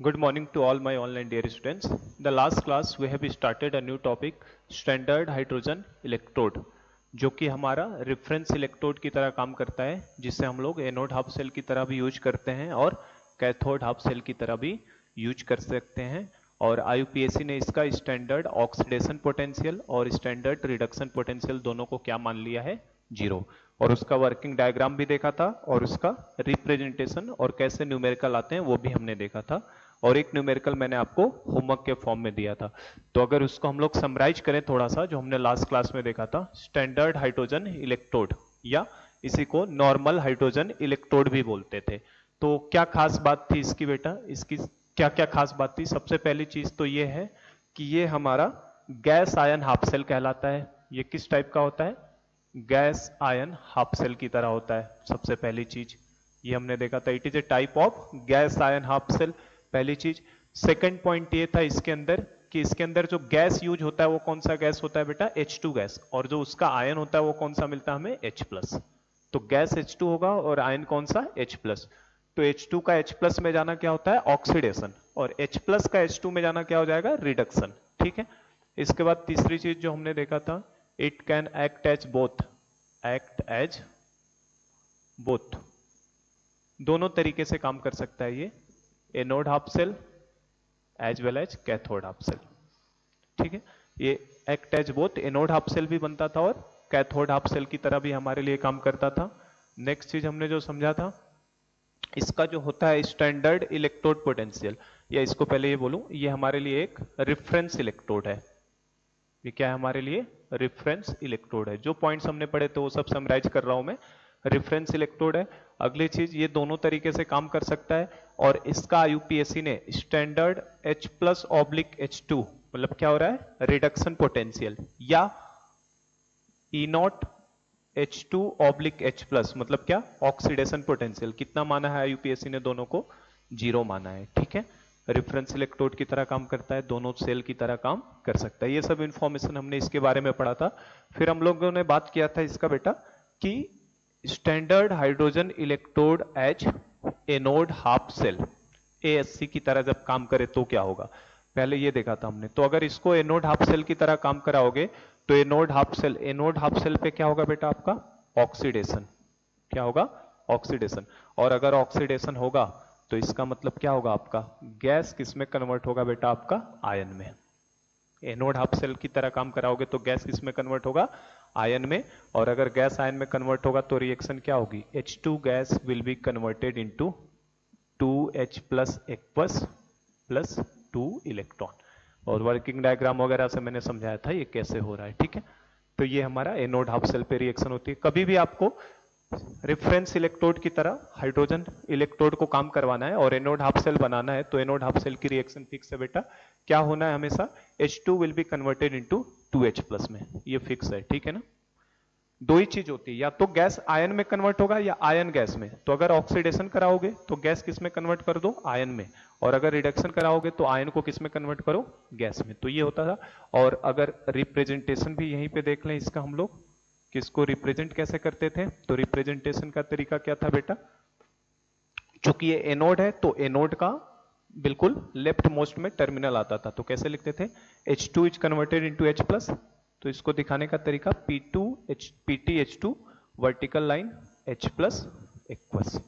Good morning to all my online dear students. The last class we have started a new topic standard hydrogen electrode जो कि हमारा reference electrode की तरह काम करता है, जिसे हम लोग एनोड हाफ सेल की तरह भी यूज करते हैं और कैथोड हाफ सेल की तरह भी यूज कर सकते हैं। और आईयूपीएसी ने इसका स्टैंडर्ड ऑक्सीडेशन पोटेंशियल और स्टैंडर्ड रिडक्शन पोटेंशियल दोनों को क्या मान लिया है, जीरो। और उसका वर्किंग डायग्राम भी देखा था और उसका रिप्रेजेंटेशन और कैसे न्यूमेरिकल आते हैं वो भी हमने देखा था। और एक न्यूमेरिकल मैंने आपको होमवर्क के फॉर्म में दिया था। तो अगर उसको हम लोग समराइज करें थोड़ा सा, जो हमने लास्ट क्लास में देखा था, स्टैंडर्ड हाइड्रोजन इलेक्ट्रोड या इसी को नॉर्मल हाइड्रोजन इलेक्ट्रोड भी बोलते थे। तो क्या खास बात थी इसकी बेटा, इसकी क्या क्या खास बात थी? सबसे पहली चीज तो ये है कि ये हमारा गैस आयन हाफ सेल कहलाता है। ये किस टाइप का होता है? गैस आयन हाफ सेल की तरह होता है। सबसे पहली चीज ये हमने देखा था, it is a type of gas ion half cell, पहली चीज। सेकंड पॉइंट ये था इसके अंदर कि इसके अंदर जो गैस यूज होता है वो कौन सा गैस होता है बेटा? H2 gas. और जो उसका आयन होता है वो कौन सा मिलता है हमें? H+। तो गैस H2 होगा और आयन कौन सा? H+। तो H2 का H+ में जाना क्या होता है? ऑक्सीडेशन। और H+ का H2 में जाना क्या हो जाएगा? रिडक्शन। ठीक है। इसके बाद तीसरी चीज जो हमने देखा था, it can act as both, act as both, दोनों तरीके से काम कर सकता है ये, anode half cell as well as cathode half cell. ठीक है, ये act as both, anode half cell भी बनता था और कैथोड हाफ सेल की तरह भी हमारे लिए काम करता था। नेक्स्ट चीज हमने जो समझा था, इसका जो होता है स्टैंडर्ड इलेक्ट्रोड पोटेंशियल, या इसको पहले ये बोलूं, ये हमारे लिए एक रेफरेंस इलेक्ट्रोड है। ये क्या है हमारे लिए? रेफरेंस इलेक्ट्रोड है। जो पॉइंट्स हमने पढ़े थे वो सब समराइज कर रहा हूं मैं। रेफरेंस इलेक्ट्रोड है। अगली चीज, ये दोनों तरीके से काम कर सकता है और इसका आईयूपीएसी ने स्टैंडर्ड H+/H2, मतलब क्या हो रहा है? रिडक्शन पोटेंशियल, या E0H2/H+, मतलब क्या? Oxidation potential. कितना माना है आईयूपीएसी ने? दोनों को जीरो माना है। ठीक है, रेफरेंस इलेक्ट्रोड की तरह काम करता है, दोनों सेल की तरह काम कर सकता है। ये सब इंफॉर्मेशन हमने इसके बारे में पढ़ा था। फिर हम लोगों ने बात किया था इसका बेटा कि standard hydrogen electrode as anode half cell, AHC की तरह जब काम करे तो क्या होगा, पहले ये देखा था हमने। तो अगर इसको एनोड हाफ सेल की तरह काम कराओगे तो एनोड हाफ सेल पे क्या होगा बेटा आपका? ऑक्सीडेशन। क्या होगा? ऑक्सीडेशन। और अगर ऑक्सीडेशन होगा तो इसका मतलब क्या होगा आपका? गैस किस में कन्वर्ट होगा बेटा आपका? आयन में। एनोड हाफ सेल की तरह काम कराओगे तो गैस किस में कन्वर्ट होगा? आयन में। और अगर गैस आयन में कन्वर्ट होगा तो रिएक्शन क्या होगी? H2 gas will be converted into 2H+ aqueous plus 2 electron. और वर्किंग डायग्राम वगैरह से मैंने समझाया था ये कैसे हो रहा है। ठीक है, तो ये हमारा एनोड हाफ सेल पे रिएक्शन होती है। कभी भी आपको रेफरेंस इलेक्ट्रोड की तरह हाइड्रोजन इलेक्ट्रोड को काम करवाना है और एनोड हाफ सेल बनाना है तो एनोड हाफ सेल की रिएक्शन फिक्स है बेटा। क्या होना है हमेशा? H2 will be converted into 2H+ में, ये फिक्स है। ठीक है ना। दो ही चीज होती है, या तो गैस आयन में कन्वर्ट होगा या आयन गैस में। तो अगर ऑक्सीडेशन कराओगे तो गैस किस में कन्वर्ट कर दो? आयन में। और अगर रिडक्शन कराओगे तो आयन को किस में कन्वर्ट करो? गैस में। तो ये होता था। और अगर रिप्रेजेंटेशन भी यहीं पे देख लें इसका, हम लोग किसको रिप्रेजेंट कैसे करते थे? तो रिप्रेजेंटेशन का तरीका क्या था बेटा? चूंकि ये एनोड है तो एनोड का बिल्कुल लेफ्ट मोस्ट में टर्मिनल आता था, तो कैसे लिखते थे? H2 is converted into H+। तो इसको दिखाने का तरीका PT H2 vertical line H+ aqueous,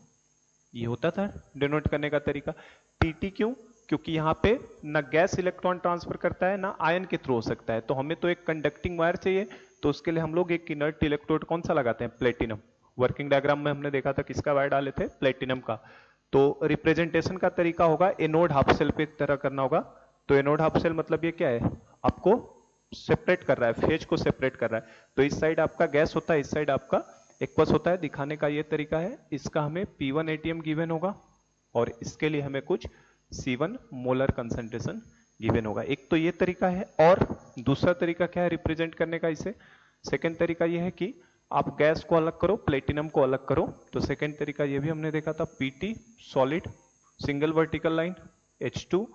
ये होता था डिनोट करने का तरीका। PT क्यों? क्योंकि यहां पे ना गैस इलेक्ट्रॉन ट्रांसफर करता है ना आयन के थ्रू हो सकता है, तो हमें तो एक कंडक्टिंग वायर चाहिए। तो उसके लिए हम लोग एक इनर्ट इलेक्ट्रोड कौन सा लगाते हैं? प्लेटिनम। वर्किंग डायग्राम में हमने देखा था किसका वायर डाले थे? प्लेटिनम का। तो रिप्रेजेंटेशन का तरीका होगा एनोड हाफ सेल पे तरह करना होगा। तो एनोड हाफ सेल मतलब ये क्या है? आपको सेपरेट कर रहा है, फेज को सेपरेट कर रहा है। तो इस साइड आपका गैस होता है, इस साइड आपका एक्वस होता है। दिखाने का ये तरीका है। इसका हमें P1 एटीएम गिवन होगा और इसके लिए हमें कुछ C1 मोलर कंसंट्रेशन गिवन होगा। एक तो ये तरीका है, और दूसरा तरीका क्या है रिप्रेजेंट करने का इसे? सेकेंड तरीका ये है कि आप गैस को अलग करो, प्लेटिनम को अलग करो। तो सेकेंड तरीका ये भी हमने देखा था, PT solid single vertical line, H2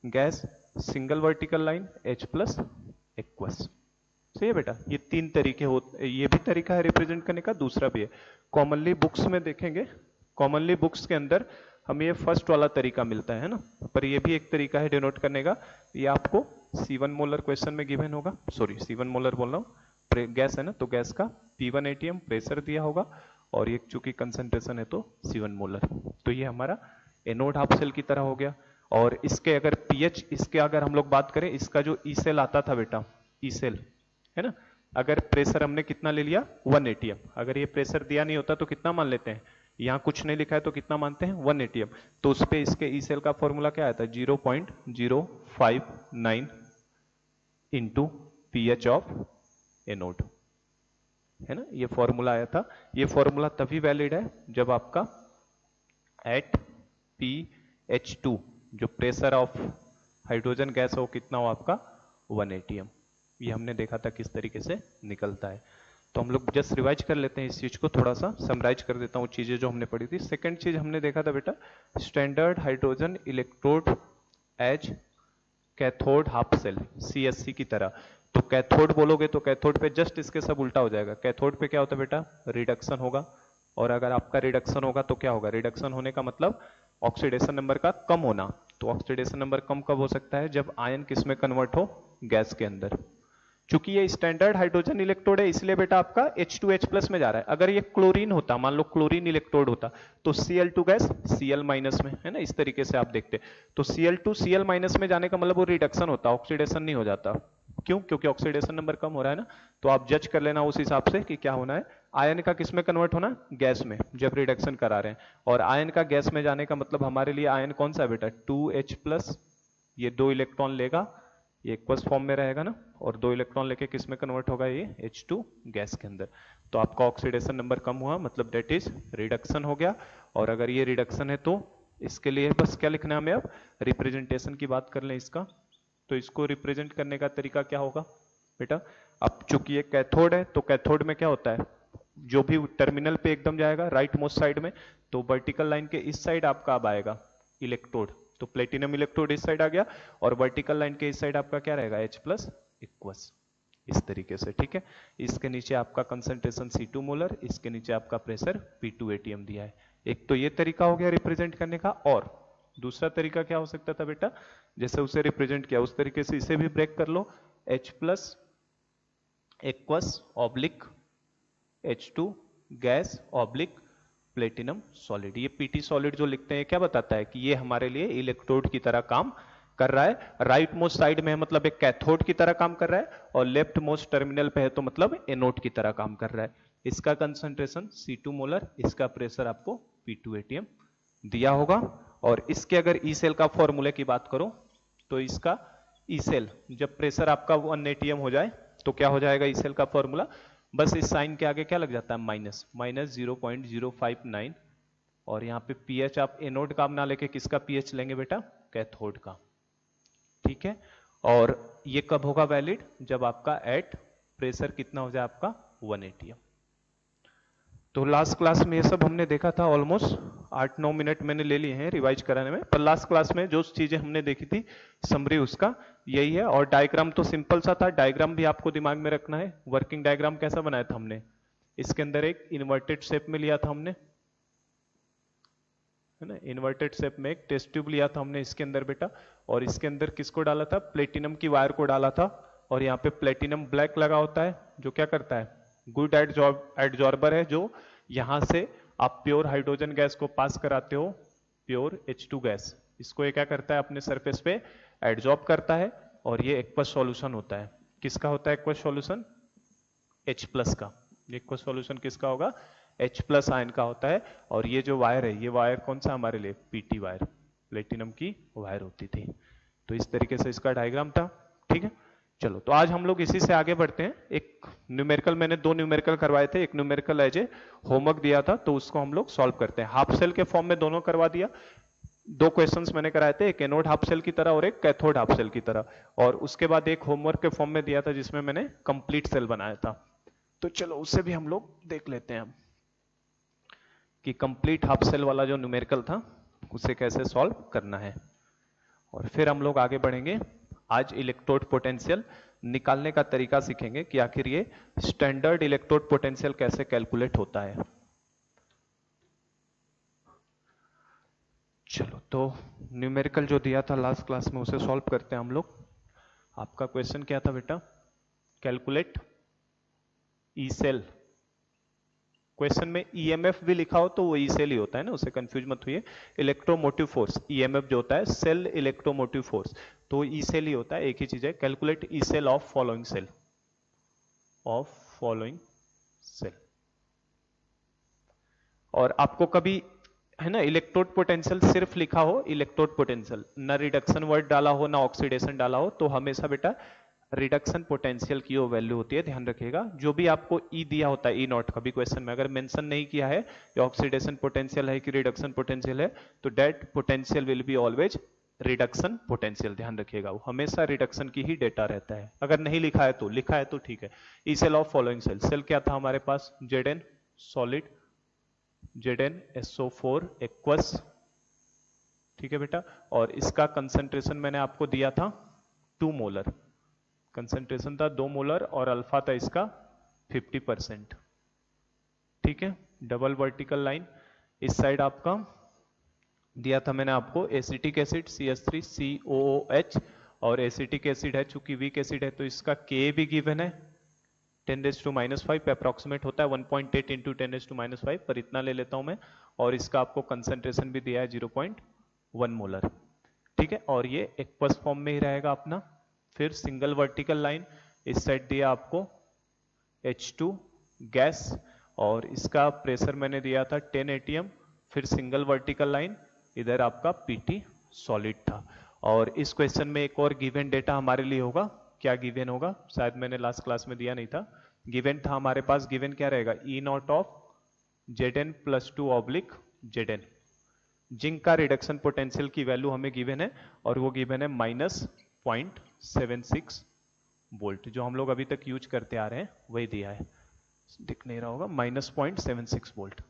gas single vertical line H+ aqueous. सही है बेटा, ये तीन तरीके होते, ये भी तरीका है रिप्रेजेंट करने का, दूसरा भी है। कॉमनली बुक्स में देखेंगे, कॉमनली बुक्स के अंदर हमें ये फर्स्ट वाला तरीका मिलता है ना, पर ये भी एक तरीका है डिनोट करने का। ये आपको C1 मोलर क्वेश्चन में गिवन होगा, सॉरी C1 मोलर बोल रहा हूँ, गैस है ना, तो गैस का P1 ATM प्रेशर दिया होगा, और ये चूंकि कंसंट्रेशन है तो C1 मोलर। तो ये हमारा एनोड हाफ सेल की तरह हो गया। और इसके अगर पीएच, इसके अगर हम लोग बात करें, इसका जो ई सेल आता था बेटा, ई सेल है ना, अगर प्रेशर हमने कितना ले लिया 1 ATM, अगर ये प्रेशर दिया नहीं होता तो कितना मान लेते हैं, यहाँ कुछ नहीं लिखा है तो कितना मानते हैं 1 ATM, तो उस पे इसके ई सेल का फॉर्मूला क्या आता है 0.059 इंटू पीएच ऑफ एनोड, है ना, ये फॉर्मूला आया था। ये फॉर्मूला तभी वैलिड है जब आपका एट pH2 जो प्रेशर ऑफ हाइड्रोजन गैस हो कितना हो आपका 1 ATM। ये हमने देखा था किस तरीके से निकलता है। तो हम लोग जस्ट रिवाइज कर लेते हैं इस चीज को, थोड़ा सा समराइज कर देता हूँ चीजें जो हमने पढ़ी थी। सेकंड चीज हमने देखा था बेटा standard hydrogen electrode as cathode half cell CSC की तरह। तो कैथोड बोलोगे तो कैथोड पे जस्ट इसके सब उल्टा हो जाएगा। कैथोड पे क्या होता है बेटा रिडक्शन होगा, और अगर आपका रिडक्शन होगा तो क्या होगा, रिडक्शन होने का मतलब ऑक्सीडेशन नंबर का कम होना। तो ऑक्सीडेशन नंबर कम कब हो सकता है, जब आयन किस में कन्वर्ट हो, गैस के अंदर। चूंकि ये स्टैंडर्ड हाइड्रोजन इलेक्ट्रोड है इसलिए बेटा आपका H2H+ में जा रहा है। अगर ये क्लोरीन होता, मान लो क्लोरीन इलेक्ट्रोड होता, तो Cl2 गैस Cl- में, है ना, इस तरीके से आप देखते। तो Cl2 Cl- में जाने का मतलब वो रिडक्शन होता, ऑक्सीडेशन नहीं हो जाता। क्यों, क्योंकि ऑक्सीडेशन नंबर कम हो रहा है ना। तो आप जज कर लेना उस हिसाब से कि क्या होना है, आयन का किस में कन्वर्ट होना, गैस में, जब रिडक्शन करा रहे हैं। और आयन का गैस में जाने का मतलब हमारे लिए आयन कौन सा है बेटा 2H+, ये 2 इलेक्ट्रॉन लेगा, ये एक्वस फॉर्म में रहेगा ना, और 2 इलेक्ट्रॉन लेके किस में कन्वर्ट होगा, ये H2 गैस के अंदर। तो आपका ऑक्सीडेशन नंबर कम हुआ, मतलब डेट इज रिडक्शन हो गया। और अगर ये रिडक्शन है तो इसके लिए बस क्या लिखना है हमें, अब रिप्रेजेंटेशन की बात कर लें इसका, तो इसको रिप्रेजेंट करने का तरीका क्या होगा बेटा, अब चूंकि ये कैथोड है तो कैथोड में क्या होता है, जो भी टर्मिनल पे एकदम जाएगा राइट मोस्ट साइड में, तो वर्टिकल लाइन के इस साइड आपका अब आएगा इलेक्ट्रोड, तो प्लेटिनम इलेक्ट्रोड इस साइड आ गया, और वर्टिकल लाइन के इस साइड आपका क्या रहेगा H+ इक्वस, इस तरीके से, ठीक है। इसके नीचे आपका कंसंट्रेशन C2 मोलर, इसके नीचे आपका प्रेशर P2 ATM दिया है। एक तो ये तरीका हो गया रिप्रेजेंट करने का, और दूसरा तरीका क्या हो सकता था बेटा, जैसे उसे रिप्रेजेंट किया उस तरीके से इसे भी ब्रेक कर लो, H+ aqueous oblique H2 gas oblique platinum solid. ये पीटी सॉलिड जो लिखते हैं क्या बताता है कि ये हमारे लिए इलेक्ट्रोड की तरह काम कर रहा है। राइट मोस्ट साइड में है मतलब एक कैथोड की तरह काम कर रहा है, और लेफ्ट मोस्ट टर्मिनल पे है तो मतलब एनोड की तरह काम कर रहा है। इसका कंसंट्रेशन C2 मोलर, इसका प्रेशर आपको P2 ATM दिया होगा। और इसके अगर ई सेल का फॉर्मूले की बात करो तो इसका ई सेल जब प्रेशर आपका 1 ATM हो जाए तो क्या हो जाएगा, ई सेल का फॉर्मूला बस इस साइन के आगे क्या लग जाता है माइनस, माइनस 0.059, और यहाँ पे पीएच आप एनोड का ना लेके किसका पीएच लेंगे बेटा, कैथोड का, ठीक है। और ये कब होगा वैलिड, जब आपका एट प्रेशर कितना हो जाए आपका 1 ATM। तो लास्ट क्लास में ये सब हमने देखा था, ऑलमोस्ट 8-9 मिनट मैंने ले लिए हैं रिवाइज कराने में, पर लास्ट क्लास में जो चीजें हमने देखी थी समरी उसका यही है। और डायग्राम तो सिंपल सा था, डायग्राम भी आपको दिमाग में रखना है। वर्किंग डायग्राम कैसा बनाया था हमने, इसके अंदर एक इन्वर्टेड शेप में लिया था हमने, है ना, इन्वर्टेड शेप में एक टेस्ट ट्यूब लिया था हमने इसके अंदर बेटा, और इसके अंदर किसको डाला था, प्लेटिनम की वायर को डाला था। और यहाँ पे प्लेटिनम ब्लैक लगा होता है जो क्या करता है, गुड एडजॉर्बर है, जो यहां से आप प्योर हाइड्रोजन गैस को पास कराते हो, प्योर H2 गैस, इसको ये क्या करता है अपने सरफेस पे एडजॉर्ब करता है, और ये एक्वस सॉल्यूशन होता है। किसका होता है एक्वस सॉल्यूशन, H+ का। एक्वस सॉल्यूशन किसका होगा, H+ आयन का होता है। और ये जो वायर है, ये वायर कौन सा हमारे लिए, पीटी वायर, प्लेटिनम की वायर होती थी। तो इस तरीके से इसका डायग्राम था, ठीक है। चलो तो आज हम लोग इसी से आगे बढ़ते हैं। एक न्यूमेरिकल, मैंने 2 न्यूमेरिकल करवाए थे, एक न्यूमेरिकल एज ए होमवर्क दिया था, तो उसको हम लोग सॉल्व करते हैं। हाफ सेल के फॉर्म में दोनों करवा दिया, 2 क्वेश्चंस मैंने कराए थे, एक एनोड हाफ सेल की तरह और एक कैथोड हाफ सेल की तरह। और उसके बाद एक होमवर्क के फॉर्म में दिया था जिसमें मैंने कंप्लीट सेल बनाया था। तो चलो उससे भी हम लोग देख लेते हैं कि कंप्लीट हाफ सेल वाला जो न्यूमेरिकल था उसे कैसे सॉल्व करना है। और फिर हम लोग आगे बढ़ेंगे, आज इलेक्ट्रोड पोटेंशियल निकालने का तरीका सीखेंगे कि आखिर ये स्टैंडर्ड इलेक्ट्रोड पोटेंशियल कैसे कैलकुलेट होता है। तो न्यूमेरिकल जो दिया था लास्ट क्लास में उसे सॉल्व करते हैं हम लोग। आपका क्वेश्चन क्या था बेटा? Calculate E cell. क्वेश्चन में ईएमएफ भी लिखा हो तो वो ई सेल ही होता है ना, उससे कंफ्यूज मत हुई। इलेक्ट्रोमोटिव फोर्स, ईएमएफ जो होता है सेल इलेक्ट्रोमोटिव फोर्स, तो ई सेल ही होता है, एक ही चीज है। Calculate E cell of following cell, of following cell. और आपको कभी है ना इलेक्ट्रोड पोटेंशियल सिर्फ लिखा हो, इलेक्ट्रोड पोटेंशियल, ना रिडक्शन वर्ड डाला हो ना ऑक्सीडेशन डाला हो, तो हमेशा बेटा रिडक्शन पोटेंशियल की वो वैल्यू होती है, ध्यान रखिएगा। जो भी आपको ई दिया होता है, ई नॉट कभी क्वेश्चन में अगर मेंशन नहीं किया है या ऑक्सीडेशन पोटेंशियल है कि रिडक्शन पोटेंशियल है, तो that potential will be always reduction potential, ध्यान रखिएगा। वो हमेशा रिडक्शन की ही डेटा रहता है। अगर नहीं लिखा है तो, लिखा है तो ठीक है। E cell of following cell, cell क्या था हमारे पास? Zn सॉलिड, ZnSO4 एक्वस, ठीक है बेटा। और इसका कंसंट्रेशन मैंने आपको दिया था 2 मोलर, कंसंट्रेशन था 2 मोलर और अल्फा था इसका 50%, ठीक है। डबल वर्टिकल लाइन, इस साइड आपका दिया था मैंने आपको एसिटिक एसिड CH3COOH, और एसिटिक एसिड है, चूंकि वीक एसिड है तो इसका Ka भी गिवन है 10⁻⁵, अप्रोक्सीमेट होता है 1.8 इंटू 10⁻⁵, पर इतना ले लेता हूं मैं। और इसका आपको कंसंट्रेशन भी दिया है 0.1 मोलर, ठीक है। और ये एक्वस फॉर्म में ही रहेगा अपना। फिर सिंगल वर्टिकल लाइन, इस साइड दिया आपको H2 गैस, और इसका प्रेशर मैंने दिया था 10 atm। फिर सिंगल वर्टिकल लाइन, इधर आपका PT सॉलिड था। और इस क्वेश्चन में एक और गिवन डेटा हमारे लिए होगा। क्या गिवन होगा? शायद मैंने लास्ट क्लास में दिया नहीं था। गिवन था हमारे पास, गिवन क्या रहेगा? ई नॉट ऑफ Zn+2/Zn। जिंक का रिडक्शन पोटेंशियल की वैल्यू हमें गिवन है, और वो गिवन है -0.76 वोल्ट। जो हम लोग अभी तक यूज करते आ रहे हैं वही दिया है, दिख नहीं रहा होगा, -0.76 वोल्ट।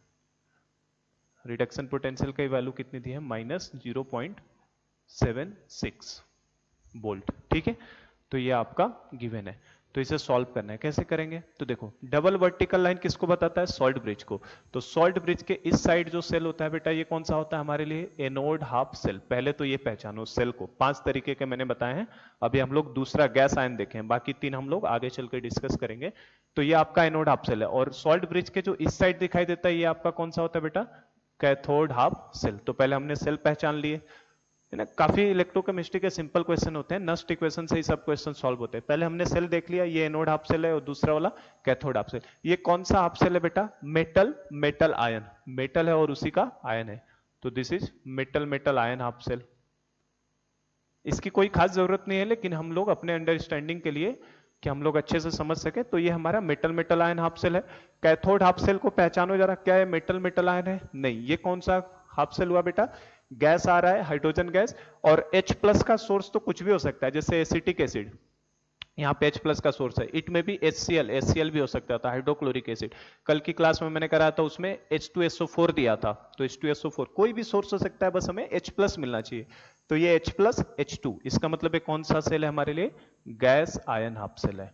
रिडक्शन पोटेंशियल की वैल्यू कितनी दी है? -0.76 वोल्ट, ठीक है। तो ये आपका गिवन है, तो इसे सॉल्व करना है। कैसे करेंगे? तो देखो, डबल वर्टिकल लाइन किसको बताता है? सॉल्ट ब्रिज को। तो सॉल्ट ब्रिज के इस साइड जो सेल होता है बेटा, ये कौन सा होता है हमारे लिए? Anode half cell. पहले तो ये पहचानो सेल को, 5 तरीके के मैंने बताए हैं। अभी हम लोग दूसरा गैस आयन देखें, बाकी 3 हम लोग आगे चल के डिस्कस करेंगे। तो ये आपका एनोड हाफ सेल है। और सॉल्ट ब्रिज के जो इस साइड दिखाई देता है, ये आपका कौन सा होता है बेटा? Cathode half cell. तो पहले हमने सेल पहचान लिए, है ना। काफी इलेक्ट्रोकेमिस्ट्री के सिंपल क्वेश्चन होते हैं, नस्ट इक्वेशन से ही सब क्वेश्चन सॉल्व होते हैं। पहले हमने सेल देख लिया, ये एनोड हाफ सेल है और दूसरा वाला कैथोड हाफ सेल। ये कौन सा हाफ सेल है बेटा? मेटल मेटल आयन, मेटल है और उसी का आयन है, तो this is metal metal ion half cell. इसकी कोई खास जरूरत नहीं है, लेकिन हम लोग अपने अंडरस्टैंडिंग के लिए कि हम लोग अच्छे से समझ सके, तो ये हमारा metal metal ion half cell है। कैथोड हाफ सेल को पहचानो जरा, क्या है? मेटल मेटल आयन है? नहीं। ये कौन सा हाफ सेल हुआ बेटा? गैस आ रहा है, हाइड्रोजन गैस, और H+ का सोर्स तो कुछ भी हो सकता है, जैसे एसिटिक एसिड, यहाँ पे H+ का सोर्स है। इट में भी HCl भी हो सकता था, हाइड्रोक्लोरिक एसिड। कल की क्लास में मैंने कराया था, उसमें H2SO4 दिया था, तो H2SO4 कोई भी सोर्स हो सकता है, बस हमें H+ मिलना चाहिए। तो ये H+ H2, इसका मतलब है कौन सा सेल है हमारे लिए? गैस आयन हाफ सेल है।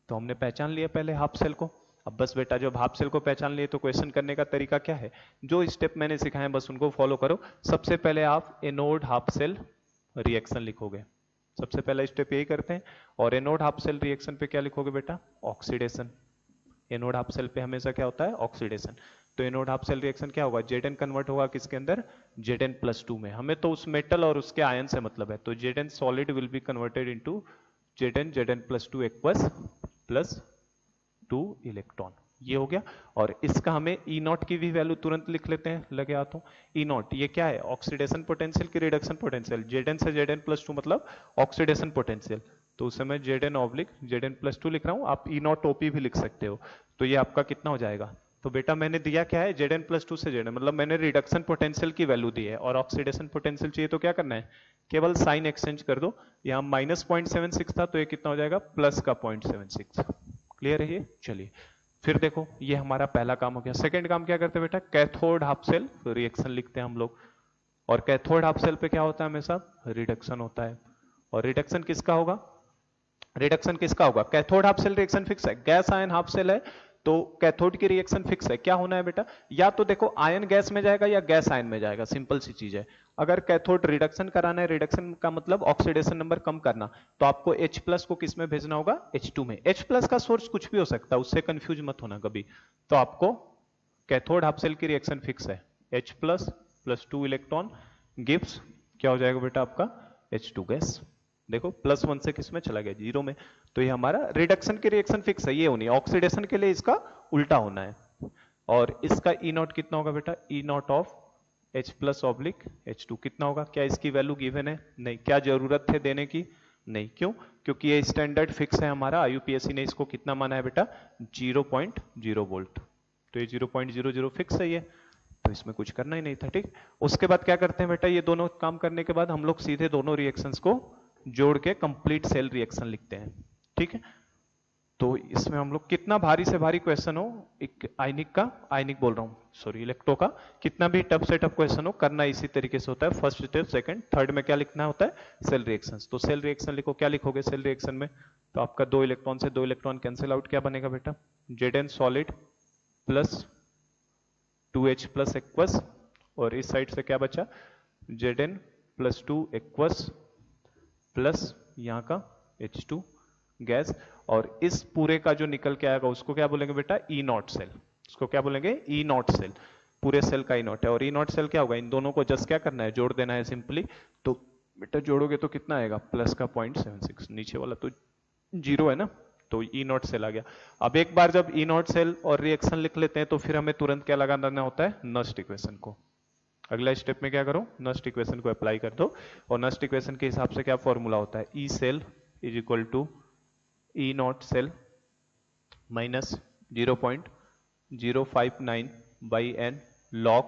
तो हमने पहचान लिया पहले हाफ सेल को। अब बस बेटा, जब हाफ सेल को पहचान लिए तो क्वेश्चन करने का तरीका क्या है? जो स्टेप मैंने सिखाए हैं बस उनको फॉलो करो। सबसे पहले आप एनोड हाफ सेल रिएक्शन लिखोगे, सबसे पहला स्टेप यही करते हैं। और एनोड हाफ सेल रिएक्शन पे क्या लिखोगे बेटा? ऑक्सीडेशन। एनोड हाफ सेल पे हमेशा क्या होता है? ऑक्सीडेशन। तो एनोड हाफ सेल रिएक्शन क्या होगा? Zn कन्वर्ट होगा किसके अंदर? Zn+2 में। हमें तो उस मेटल और उसके आयन से मतलब है, तो Zn solid will be converted into Zn+2 aqueous plus 2 electron. ये हो गया। और इसका हमें ई नॉट की भी वैल्यू तुरंत लिख लेते हैं, लगे हाथों। ई नॉट ये क्या है? ऑक्सीडेशन पोटेंशियल की रिडक्शन पोटेंशियल। Zn से Zn+2 मतलब ऑक्सीडेशन पोटेंशियल, तो उसे मैं Zn/Zn+2 लिख रहा हूं। आप ई नॉट OP भी लिख सकते हो। तो ये आपका कितना हो जाएगा? तो बेटा मैंने दिया क्या है? Zn+2 से Zn, मतलब मैंने रिडक्शन पोटेंशियल की वैल्यू दी है, और ऑक्सीडेशन पोटेंशियल चाहिए तो क्या करना है? केवल साइन एक्सचेंज कर दो। यहाँ -0.76 था, तो ये कितना हो जाएगा? प्लस का 0.76। क्लियर है ये? चलिए फिर देखो, ये हमारा पहला काम हो गया। सेकंड काम क्या करते हैं बेटा? कैथोड हाफ सेल रिएक्शन लिखते हैं हम लोग। और कैथोड हाफ सेल पे क्या होता है? हमेशा रिडक्शन होता है। और रिडक्शन किसका होगा? रिडक्शन किसका होगा? Cathode half cell reaction fix है, गैस आयन हाफ सेल है, तो कैथोड की रिएक्शन फिक्स है, क्या होना है बेटा, या तो देखो आयन गैस में जाएगा या गैस आयन में जाएगा, सिंपल सी चीज है। अगर कैथोड रिडक्शन कराना है, रिडक्शन का मतलब ऑक्सीडेशन नंबर कम करना, तो आपको H प्लस को किस में भेजना होगा, H2 में। H प्लस का सोर्स कुछ भी हो सकता है, उससे कंफ्यूज मत होना कभी। तो आपको कैथोड हाफ सेल की रिएक्शन फिक्स है, H plus plus 2 electron gives क्या हो जाएगा बेटा आपका H2 गैस। देखो प्लस 1 से किस में चला गया, 0 में। तो ये हमारा रिडक्शन की रिएक्शन फिक्स है, ये होनी है। ऑक्सीडेशन के लिए इसका उल्टा होना है। और इसका ई नॉट कितना होगा बेटा, E naught of H plus oblique H2 कितना होगा, क्या इसकी वैल्यू गिवन है, नहीं। क्या जरूरत है देने की, नहीं। क्यों, क्योंकि ये स्टैंडर्ड फिक्स है हमारा, IUPAC ने इसको कितना माना है बेटा, 0.0 वोल्ट। तो ये 0.00 फिक्स है ये, तो इसमें कुछ करना ही नहीं था, ठीक। उसके बाद क्या करते हैं बेटा, ये दोनों काम करने के बाद हम लोग सीधे दोनों रिएक्शंस को जोड़ के कंप्लीट सेल रिएक्शन लिखते हैं, ठीक है। तो इसमें हम लोग कितना भारी से भारी क्वेश्चन हो, एक आयनिक का, आयनिक बोल रहा हूँ सॉरी, इलेक्ट्रो का, कितना भी टफ से टफ क्वेश्चन हो, करना इसी तरीके से होता है। फर्स्ट स्टेप, सेकंड, थर्ड में क्या लिखना होता है, सेल रिएक्शंस। तो सेल रिएक्शन लिखो, क्या लिखोगे सेल रिएक्शन में, तो आपका 2 इलेक्ट्रॉन से 2 इलेक्ट्रॉन कैंसिल आउट, क्या बनेगा बेटा, Zn solid plus 2H plus aqueous, और इस साइड से क्या बचा, Zn प्लस 2 एक्वस प्लस यहाँ का H2 गैस। और इस पूरे का जो निकल के आएगा उसको क्या बोलेंगे बेटा, ई नॉट सेल। इसको क्या बोलेंगे, ई नॉट सेल। पूरे सेल का ई नॉट है। और ई नॉट सेल क्या होगा, इन दोनों को जस्ट क्या करना है, जोड़ देना है सिंपली। तो बेटा जोड़ोगे तो कितना आएगा, प्लस का 0.76, नीचे वाला तो 0 है ना, तो ई नॉट सेल आ गया। अब एक बार जब ई नॉट सेल और रिएक्शन लिख लेते हैं तो फिर हमें तुरंत क्या लगा देना होता है, नस्ट इक्वेशन को। अगला स्टेप में क्या करो, नस्ट इक्वेशन को अप्लाई कर दो। और नस्ट इक्वेशन के हिसाब से क्या फॉर्मूला होता है, E cell is equal to E not cell minus 0.059 by n log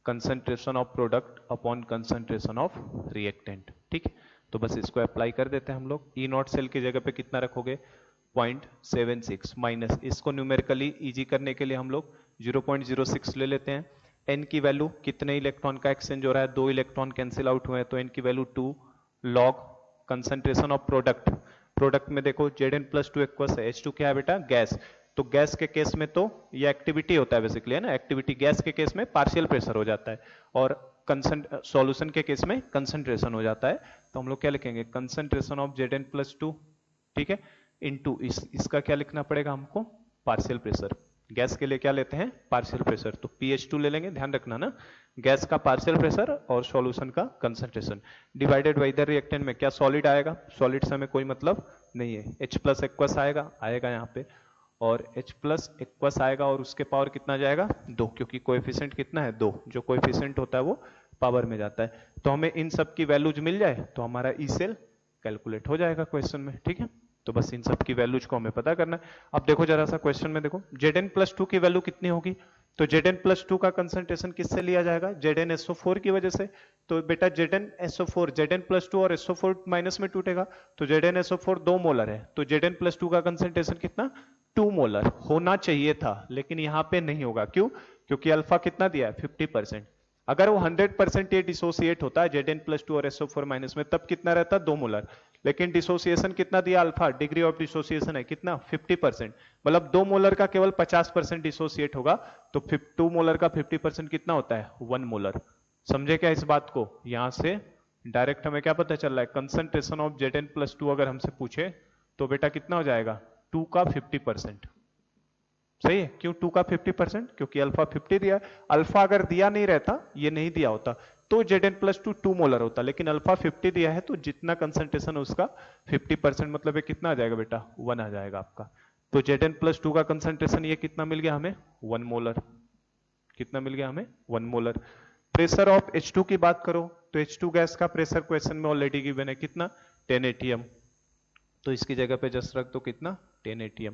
concentration of product upon concentration of reactant, ठीक है। तो बस इसको अप्लाई कर देते हैं हम लोग। ई नॉट सेल की जगह पे कितना रखोगे, 0.76 माइनस, इसको न्यूमेरिकली इजी करने के लिए हम लोग 0.06 ले लेते हैं। एन की वैल्यू, कितने इलेक्ट्रॉन का एक्सचेंज हो रहा है, 2 इलेक्ट्रॉन कैंसिल आउट हुए हैं, तो एन की value 2 log concentration of product. Product में देखो Zn प्लस 2 एक्वस है, H2 क्या है बेटा, गैस। तो गैस के केस में तो ये एक्टिविटी होता है बेसिकली, है ना, एक्टिविटी। गैस के केस में पार्शियल प्रेशर हो जाता है, और सॉल्यूशन के केस में कंसंट्रेशन हो जाता है। तो हम लोग क्या लिखेंगे, कंसंट्रेशन ऑफ Zn प्लस 2, ठीक है, इनटू इसका क्या लिखना पड़ेगा हमको, पार्शियल प्रेशर। गैस के लिए क्या लेते हैं, पार्शियल प्रेशर, तो PH2 ले लेंगे, ध्यान रखना ना, गैस का पार्शियल प्रेशर और सॉल्यूशन का कंसंट्रेशन डिवाइडेड बाय इधर रिएक्टेंट में क्या सॉलिड आएगा, सॉलिड से हमें कोई मतलब नहीं है, H प्लस एक्वस आएगा यहाँ पे, और H प्लस एक्वस आएगा, और उसके पावर कितना जाएगा, 2, क्योंकि कोएफिशिएंट कितना है, 2, जो कोएफिशिएंट होता है वो पावर में जाता है। तो हमें इन सब की वैल्यूज मिल जाए तो हमारा ई सेल कैलकुलेट हो जाएगा क्वेश्चन में, ठीक है। तो बस इन सब की वैल्यूज को हमें पता करना है। अब देखो जरा सा क्वेश्चन में देखो, Zn प्लस 2 की वैल्यू कितनी होगी, तो Zn प्लस 2 का कंसंट्रेशन किससे लिया जाएगा, ZnSO4 की वजह से। तो बेटा ZnSO4, Zn प्लस 2 और SO4 माइनस में टूटेगा, तो ZnSO4 2 मोलर है, तो Zn प्लस 2 का कंसंट्रेशन कितना, 2 मोलर होना चाहिए था, लेकिन यहां पे नहीं होगा। क्यों, क्योंकि अल्फा कितना दिया है, 50%। अगर वो 100% ये डिसोसिएट होता है Zn प्लस 2 और SO4 माइनस में, तब कितना रहता, 2 मोलर। लेकिन डिसोसिएशन कितना दिया अल्फा, डिग्री ऑफ डिसोसिएशन है कितना, 50%। मतलब 2 मोलर का केवल 50% डिसोसिएट होगा, तो 2 मोलर का 50% कितना होता है, 1 मोलर। समझे क्या इस बात को, यहां से डायरेक्ट हमें क्या पता चल रहा है, कंसंट्रेशन ऑफ Zn प्लस 2 अगर हमसे पूछे तो बेटा कितना हो जाएगा, 2 का 50%। सही है, क्यों 2 का 50%, क्योंकि अल्फा 50 दिया। अल्फा अगर दिया नहीं रहता, ये नहीं दिया होता, तो Zn प्लस 2 2 मोलर होता, लेकिन अल्फा 50 दिया है, तो जितना कंसंट्रेशन उसका 50%, मतलब ये कितना आ जाएगा बेटा, 1 आ जाएगा आपका। तो Zn प्लस 2 का कंसंट्रेशन ये कितना मिल गया हमें, 1 मोलर। कितना मिल गया हमें, 1 मोलर। प्रेशर ऑफ H2 की बात करो तो H2 गैस का प्रेशर क्वेश्चन में ऑलरेडी गिवन है, कितना, 10 atm। तो इसकी जगह पे जस्ट रख दो कितना, 10 atm।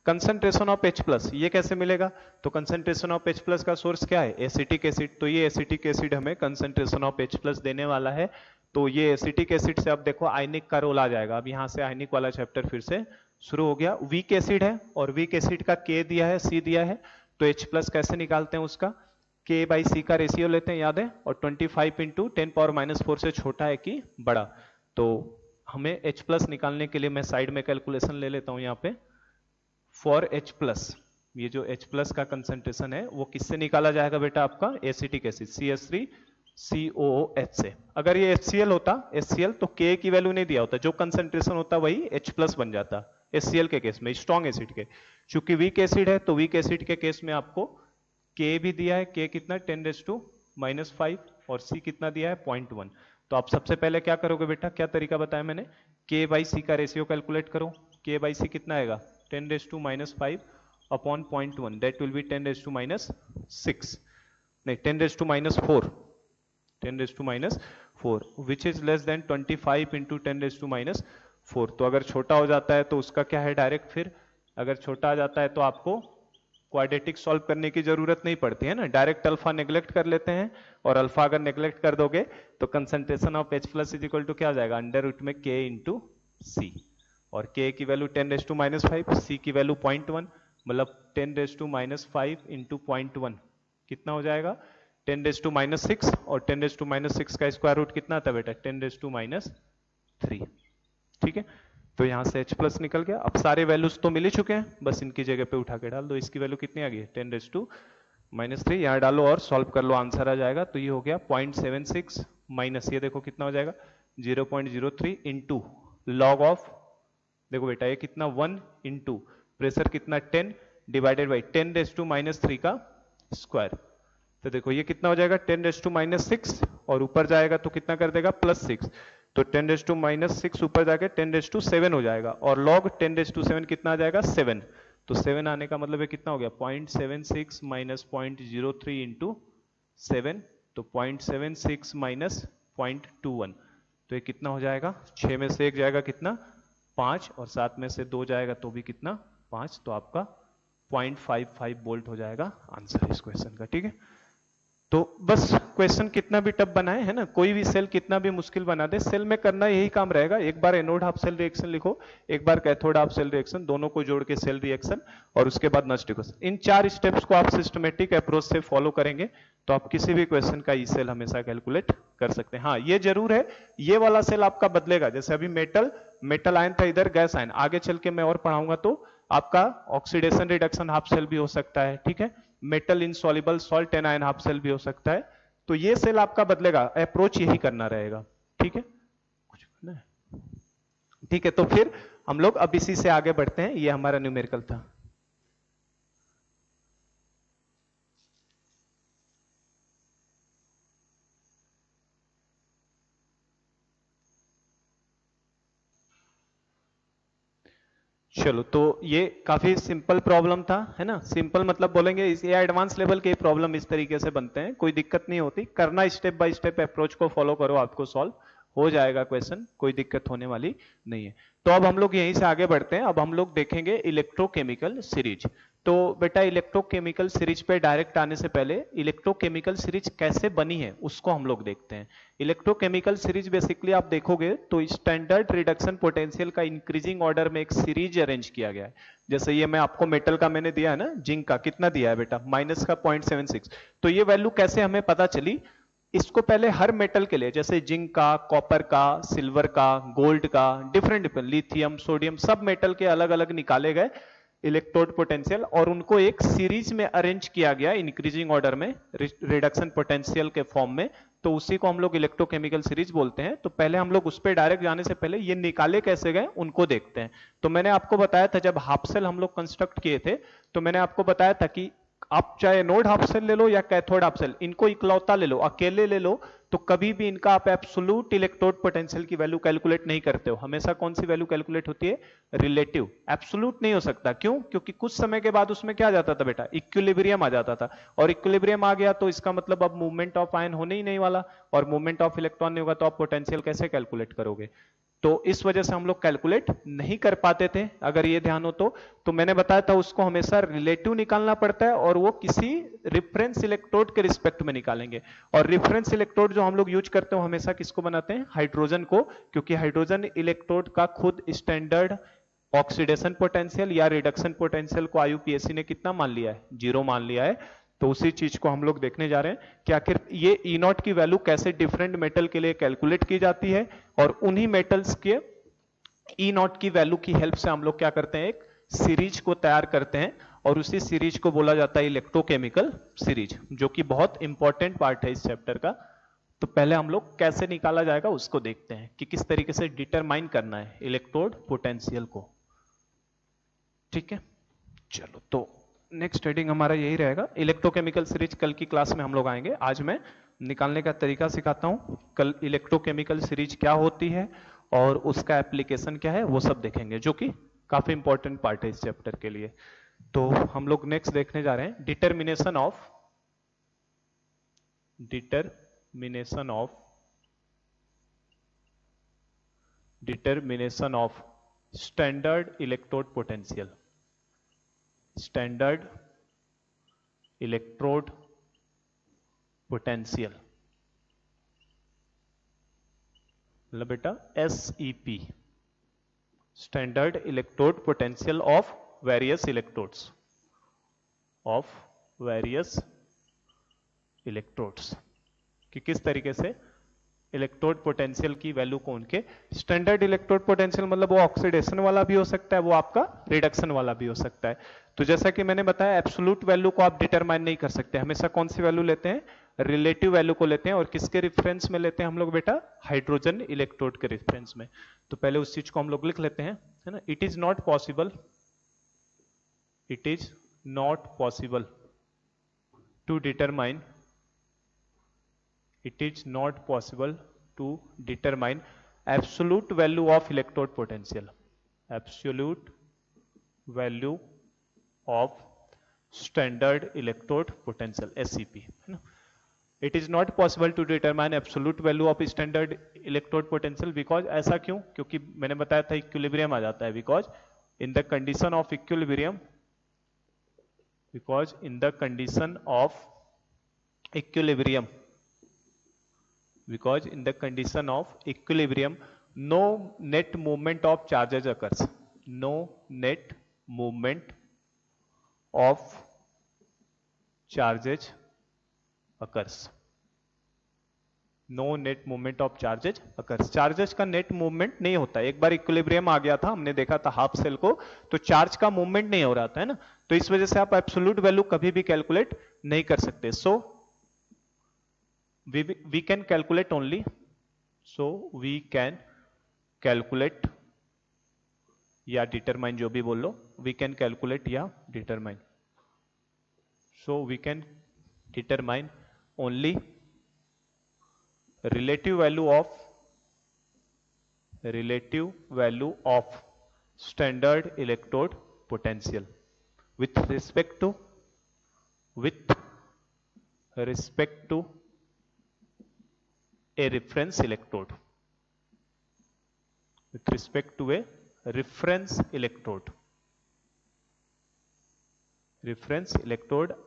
Concentration of H plus, ये कैसे मिलेगा, तो कंसंट्रेशन ऑफ H प्लस का सोर्स क्या है, एसिटिक एसिड। तो ये एसिटिक एसिड हमें कंसंट्रेशन ऑफ H प्लस देने वाला है। तो ये एसिटिक एसिड से अब देखो आयनिक का रोल आ जाएगा। अब यहाँ से आयनिक वाला चैप्टर फिर से शुरू हो गया। वीक एसिड है, और वीक एसिड का K दिया है, C दिया है, तो H प्लस कैसे निकालते हैं उसका, K बाई C का रेशियो लेते हैं, याद है, और 25 इंटू 10⁻⁴ से छोटा है कि बड़ा। तो हमें H प्लस निकालने के लिए मैं साइड में कैलकुलेशन ले लेता हूं यहाँ पे, फॉर H प्लस ये जो H प्लस का कंसंट्रेशन है वो किससे निकाला जाएगा बेटा? आपका एसिटिक एसिड CH3COOH से। अगर ये HCl होता HCl तो K की वैल्यू नहीं दिया होता, जो कंसंट्रेशन होता वही H प्लस बन जाता HCl के केस में, स्ट्रॉन्ग एसिड के। चूंकि वीक एसिड है तो वीक एसिड के केस में आपको K भी दिया है, K कितना 10⁻⁵ और C कितना दिया है 0.1। तो आप सबसे पहले क्या करोगे बेटा? क्या तरीका बताया मैंने? K/C का रेशियो कैलकुलेट करो। K/C कितना आएगा? 10⁻⁵ अपॉन 0.1, दैट विल बी 10⁻⁶ नहीं 10⁻⁴, 10⁻⁴, which is less than 25 into 10⁻⁴। तो अगर छोटा हो जाता है तो उसका क्या है डायरेक्ट, फिर अगर छोटा आ जाता है तो आपको क्वाड्रेटिक सॉल्व करने की जरूरत नहीं पड़ती है ना, डायरेक्ट अल्फा नेग्लेक्ट कर लेते हैं, और अल्फा अगर नेग्लेक्ट कर दोगे तो concentration of H plus is equal to क्या हो जाएगा? अंडर रूट में K इंटू C, और K की वैल्यू 10⁻⁵, C की वैल्यू 0.1, मतलब 10⁻⁵ इंटू 0.1 कितना हो जाएगा? 10⁻⁶, और 10⁻⁶ का स्क्वायर रूट कितना था बेटा? 10⁻3। ठीक है, तो यहां से H प्लस निकल गया। अब सारे वैल्यूज तो मिल ही चुके हैं, बस इनकी जगह पे उठा के डाल दो। इसकी वैल्यू कितनी आ गई? 10⁻3 यहां डालो और सॉल्व कर लो, आंसर आ जाएगा। तो ये हो गया 0.76 माइनस, ये देखो कितना हो जाएगा 0.03 इंटू लॉग ऑफ, देखो बेटा ये कितना 1 इंटू प्रेशर कितना 10 डिवाइडेड बाई 10⁻³ का स्क्वायर। तो देखो ये कितना हो जाएगा 10⁻⁶, और ऊपर जाएगा तो कितना कर देगा +6, तो 10⁻�6 ऊपर जाके 10⁻7 हो जाएगा, और log 10⁻7 कितना आ जाएगा 7। तो 7 आने का मतलब है कितना हो गया 0.76 माइनस 0.03 इंटू 7, तो 0.76 माइनस 0.21, तो ये कितना हो जाएगा? 6 में से 1 जाएगा कितना 5, और 7 में से 2 जाएगा तो भी कितना 5, तो आपका 0.55 वोल्ट हो जाएगा आंसर इस क्वेश्चन का। ठीक है, तो बस क्वेश्चन कितना भी टफ बनाए है ना, कोई भी सेल कितना भी मुश्किल बना दे, सेल में करना यही काम रहेगा। एक बार एनोड हाफ सेल रिएक्शन लिखो, एक बार कैथोड हाफ सेल रिएक्शन, दोनों को जोड़ के सेल रिएक्शन, और उसके बाद नष्ट क्वेश्चन। इन 4 स्टेप्स को आप सिस्टमेटिक अप्रोच से फॉलो करेंगे तो आप किसी भी क्वेश्चन का ई सेल हमेशा कैलकुलेट कर सकते हैं। हाँ ये जरूर है, ये वाला सेल आपका बदलेगा, जैसे अभी मेटल आयन था, इधर गैस आयन, आगे चल के मैं और पढ़ाऊंगा तो आपका ऑक्सीडेशन रिडक्शन हाफ सेल भी हो सकता है। ठीक है, metal insoluble salt anion half cell भी हो सकता है। तो ये सेल आपका बदलेगा, अप्रोच यही करना रहेगा। ठीक है, कुछ करना है? ठीक है, तो फिर हम लोग अब इसी से आगे बढ़ते हैं। ये हमारा न्यूमेरिकल था। चलो, तो ये काफी सिंपल प्रॉब्लम था, है ना। सिंपल मतलब बोलेंगे ये एडवांस लेवल के प्रॉब्लम इस तरीके से बनते हैं, कोई दिक्कत नहीं होती, करना स्टेप बाय स्टेप अप्रोच को फॉलो करो, आपको सॉल्व हो जाएगा क्वेश्चन, कोई दिक्कत होने वाली नहीं है। तो अब हम लोग यहीं से आगे बढ़ते हैं। अब हम लोग देखेंगे इलेक्ट्रोकेमिकल सीरीज। तो बेटा इलेक्ट्रोकेमिकल सीरीज पे डायरेक्ट आने से पहले इलेक्ट्रोकेमिकल सीरीज कैसे बनी है उसको हम लोग देखते हैं। इलेक्ट्रोकेमिकल सीरीज बेसिकली आप देखोगे तो स्टैंडर्ड रिडक्शन पोटेंशियल का इंक्रीजिंग ऑर्डर में एक सीरीज अरेंज किया गया है। जैसे ये मैं आपको मेटल का मैंने दिया है ना, जिंक का कितना दिया है बेटा माइनस का 0.76। तो ये वैल्यू कैसे हमें पता चली? इसको पहले हर मेटल के लिए, जैसे जिंक का, कॉपर का, सिल्वर का, गोल्ड का, डिफरेंट लिथियम, सोडियम, सब मेटल के अलग अलग निकाले गए इलेक्ट्रोड पोटेंशियल, और उनको एक सीरीज में अरेंज किया गया इंक्रीजिंग ऑर्डर में रिडक्शन पोटेंशियल के फॉर्म में। तो उसी को हम लोग इलेक्ट्रोकेमिकल सीरीज बोलते हैं। तो पहले हम लोग उस पर डायरेक्ट जाने से पहले ये निकाले कैसे गए उनको देखते हैं। तो मैंने आपको बताया था जब हाफ सेल हम लोग कंस्ट्रक्ट किए थे, तो मैंने आपको बताया था कि आप चाहे नोड हाफ सेल ले लो या कैथोड हाफ सेल, इनको इकलौता ले लो, अकेले ले लो, तो कभी भी इनका आप एब्सोल्यूट इलेक्ट्रोड पोटेंशियल की वैल्यू कैलकुलेट नहीं करते हो। हमेशा कौन सी वैल्यू कैलकुलेट होती है? रिलेटिव। एब्सोल्यूट नहीं हो सकता, क्यों? क्योंकि कुछ समय के बाद उसमें क्या आ जाता था बेटा? इक्विलिब्रियम आ जाता था, और इक्विलिब्रियम आ गया तो इसका मतलब अब मूवमेंट ऑफ आयन होने ही नहीं वाला, और मूवमेंट ऑफ इलेक्ट्रॉन नहीं होगा तो आप पोटेंशियल कैसे कैलकुलेट करोगे? तो इस वजह से हम लोग कैलकुलेट नहीं कर पाते थे, अगर ये ध्यान हो तो मैंने बताया था उसको हमेशा रिलेटिव निकालना पड़ता है, और वो किसी रिफरेंस इलेक्ट्रोड के रिस्पेक्ट में निकालेंगे। और रिफरेंस इलेक्ट्रोड जो हम लोग यूज करते हैं हमेशा किसको बनाते हैं? हाइड्रोजन को, क्योंकि हाइड्रोजन इलेक्ट्रोड का खुद स्टैंडर्ड ऑक्सीडेशन पोटेंशियल या रिडक्शन पोटेंशियल को आईयूपीएसी ने कितना मान लिया है? 0 मान लिया है। तो उसी चीज को हम लोग देखने जा रहे हैं कि आखिर ये ई नॉट की वैल्यू कैसे डिफरेंट मेटल के लिए कैलकुलेट की जाती है, और उन्हीं मेटल्स के ई नॉट की वैल्यू की हेल्प से हम लोग क्या करते हैं? एक सीरीज को तैयार करते हैं, और उसी सीरीज को बोला जाता है इलेक्ट्रोकेमिकल सीरीज, जो कि बहुत इंपॉर्टेंट पार्ट है इस चैप्टर का। तो पहले हम लोग कैसे निकाला जाएगा उसको देखते हैं कि किस तरीके से डिटरमाइन करना है इलेक्ट्रोड पोटेंशियल को। ठीक है, चलो तो नेक्स्ट हेडिंग हमारा यही रहेगा, इलेक्ट्रोकेमिकल सीरीज। कल की क्लास में हम लोग आएंगे, आज मैं निकालने का तरीका सिखाता हूं। कल इलेक्ट्रोकेमिकल सीरीज क्या होती है और उसका एप्लीकेशन क्या है वो सब देखेंगे, जो कि काफी इंपॉर्टेंट पार्ट है इस चैप्टर के लिए। तो हम लोग नेक्स्ट देखने जा रहे हैं determination of standard electrode potential. Standard electrode potential मतलब बेटा SEP, standard electrode potential of various electrodes, कि किस तरीके से इलेक्ट्रोड पोटेंशियल की वैल्यू को उनके स्टैंडर्ड इलेक्ट्रोड पोटेंशियल मतलब वो ऑक्सीडेशन वाला भी हो सकता है, वो आपका रिडक्शन वाला भी हो सकता है। तो जैसा कि मैंने बताया एब्सोल्यूट वैल्यू को आप डिटरमाइन नहीं कर सकते, हमेशा कौन सी वैल्यू लेते हैं, रिलेटिव वैल्यू को लेते हैं। और किसके रिफरेंस में लेते हैं हम लोग बेटा, हाइड्रोजन इलेक्ट्रोड के रिफरेंस में। तो पहले उस चीज को हम लोग लिख लेते हैं, है ना। It is not possible to determine absolute value of electrode potential, absolute value of standard electrode potential SEP, है ना। It is not possible to determine absolute value of standard electrode potential because, ऐसा क्यों, क्योंकि मैंने बताया था equilibrium आ जाता है, because in the condition of equilibrium no net movement of charges occurs, no net movement of charges occurs, no net movement of charges occurs, charges का net movement नहीं होता। एक बार इक्विलिब्रियम आ गया था, हमने देखा था हाफ सेल को, तो चार्ज का मूवमेंट नहीं हो रहा था, है ना। तो इस वजह से आप एब्सोल्यूट वैल्यू कभी भी कैलकुलेट नहीं कर सकते। So we can calculate only, या डिटरमाइन, जो भी बोल लो, वी कैन कैलकुलेट या determine. So we can determine only relative value of standard electrode potential with respect to a reference electrode,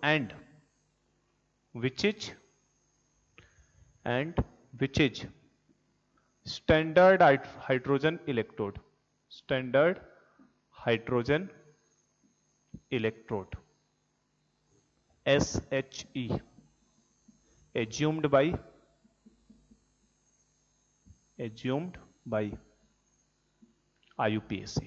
and which is standard hydrogen electrode, SHE, assumed by IUPAC।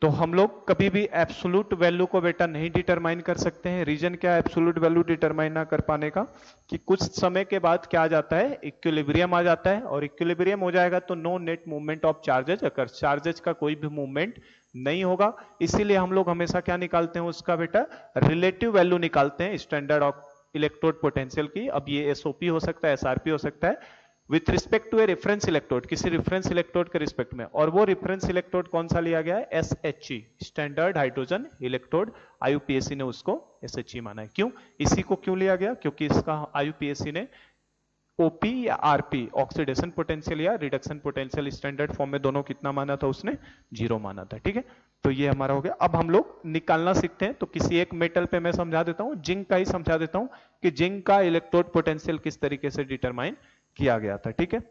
तो हम लोग कभी भी absolute value को बेटा नहीं determine कर सकते हैं। रीजन क्या है एब्सोल्यूट वैल्यू डिटरमाइन ना कर पाने का, कि कुछ समय के बाद क्या आ जाता है, इक्विलिब्रियम आ जाता है, और इक्विलिब्रियम हो जाएगा तो no net movement of charges occur, charges का कोई भी मूवमेंट नहीं होगा। इसीलिए हम लोग हमेशा क्या निकालते हैं उसका बेटा, रिलेटिव वैल्यू निकालते हैं स्टैंडर्ड ऑफ इलेक्ट्रोड पोटेंशियल की। अब ये एसओपी हो सकता है, एसआरपी हो सकता है, with respect to a reference electrode, किसी रेफरेंस इलेक्ट्रोड के रिस्पेक्ट में। और वो रेफरेंस इलेक्ट्रोड कौन सा लिया गया है, SHE, standard hydrogen electrode. IUPAC ने उसको SHE माना है। क्यों, इसी को क्यों लिया गया, क्योंकि इसका IUPAC ने OP या RP, ऑक्सीडेशन पोटेंशियल या रिडक्शन पोटेंशियल, स्टैंडर्ड फॉर्म में दोनों कितना माना था, उसने 0 माना था। ठीक है, तो ये हमारा हो गया। अब हम लोग निकालना सीखते हैं। तो किसी एक मेटल पे मैं समझा देता हूं, जिंक का ही समझा देता हूं कि जिंक का इलेक्ट्रोड पोटेंशियल किस तरीके से डिटरमाइन किया गया था। ठीक है,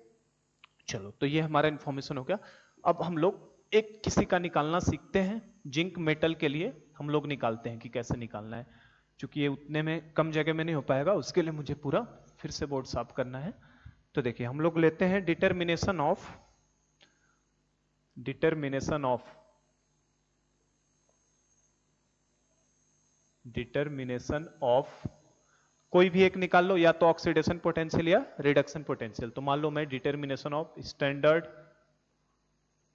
चलो तो ये हमारा इंफॉर्मेशन हो गया। अब हम लोग एक किसी का निकालना सीखते हैं। जिंक मेटल के लिए हम लोग निकालते हैं कि कैसे निकालना है, क्योंकि ये उतने में कम जगह में नहीं हो पाएगा, उसके लिए मुझे पूरा फिर से बोर्ड साफ करना है। तो देखिए हम लोग लेते हैं डिटरमिनेशन ऑफ डिटर्मिनेशन ऑफ कोई भी एक निकाल लो, या तो ऑक्सीडेशन पोटेंशियल या रिडक्शन पोटेंशियल। तो मान लो मैं determination of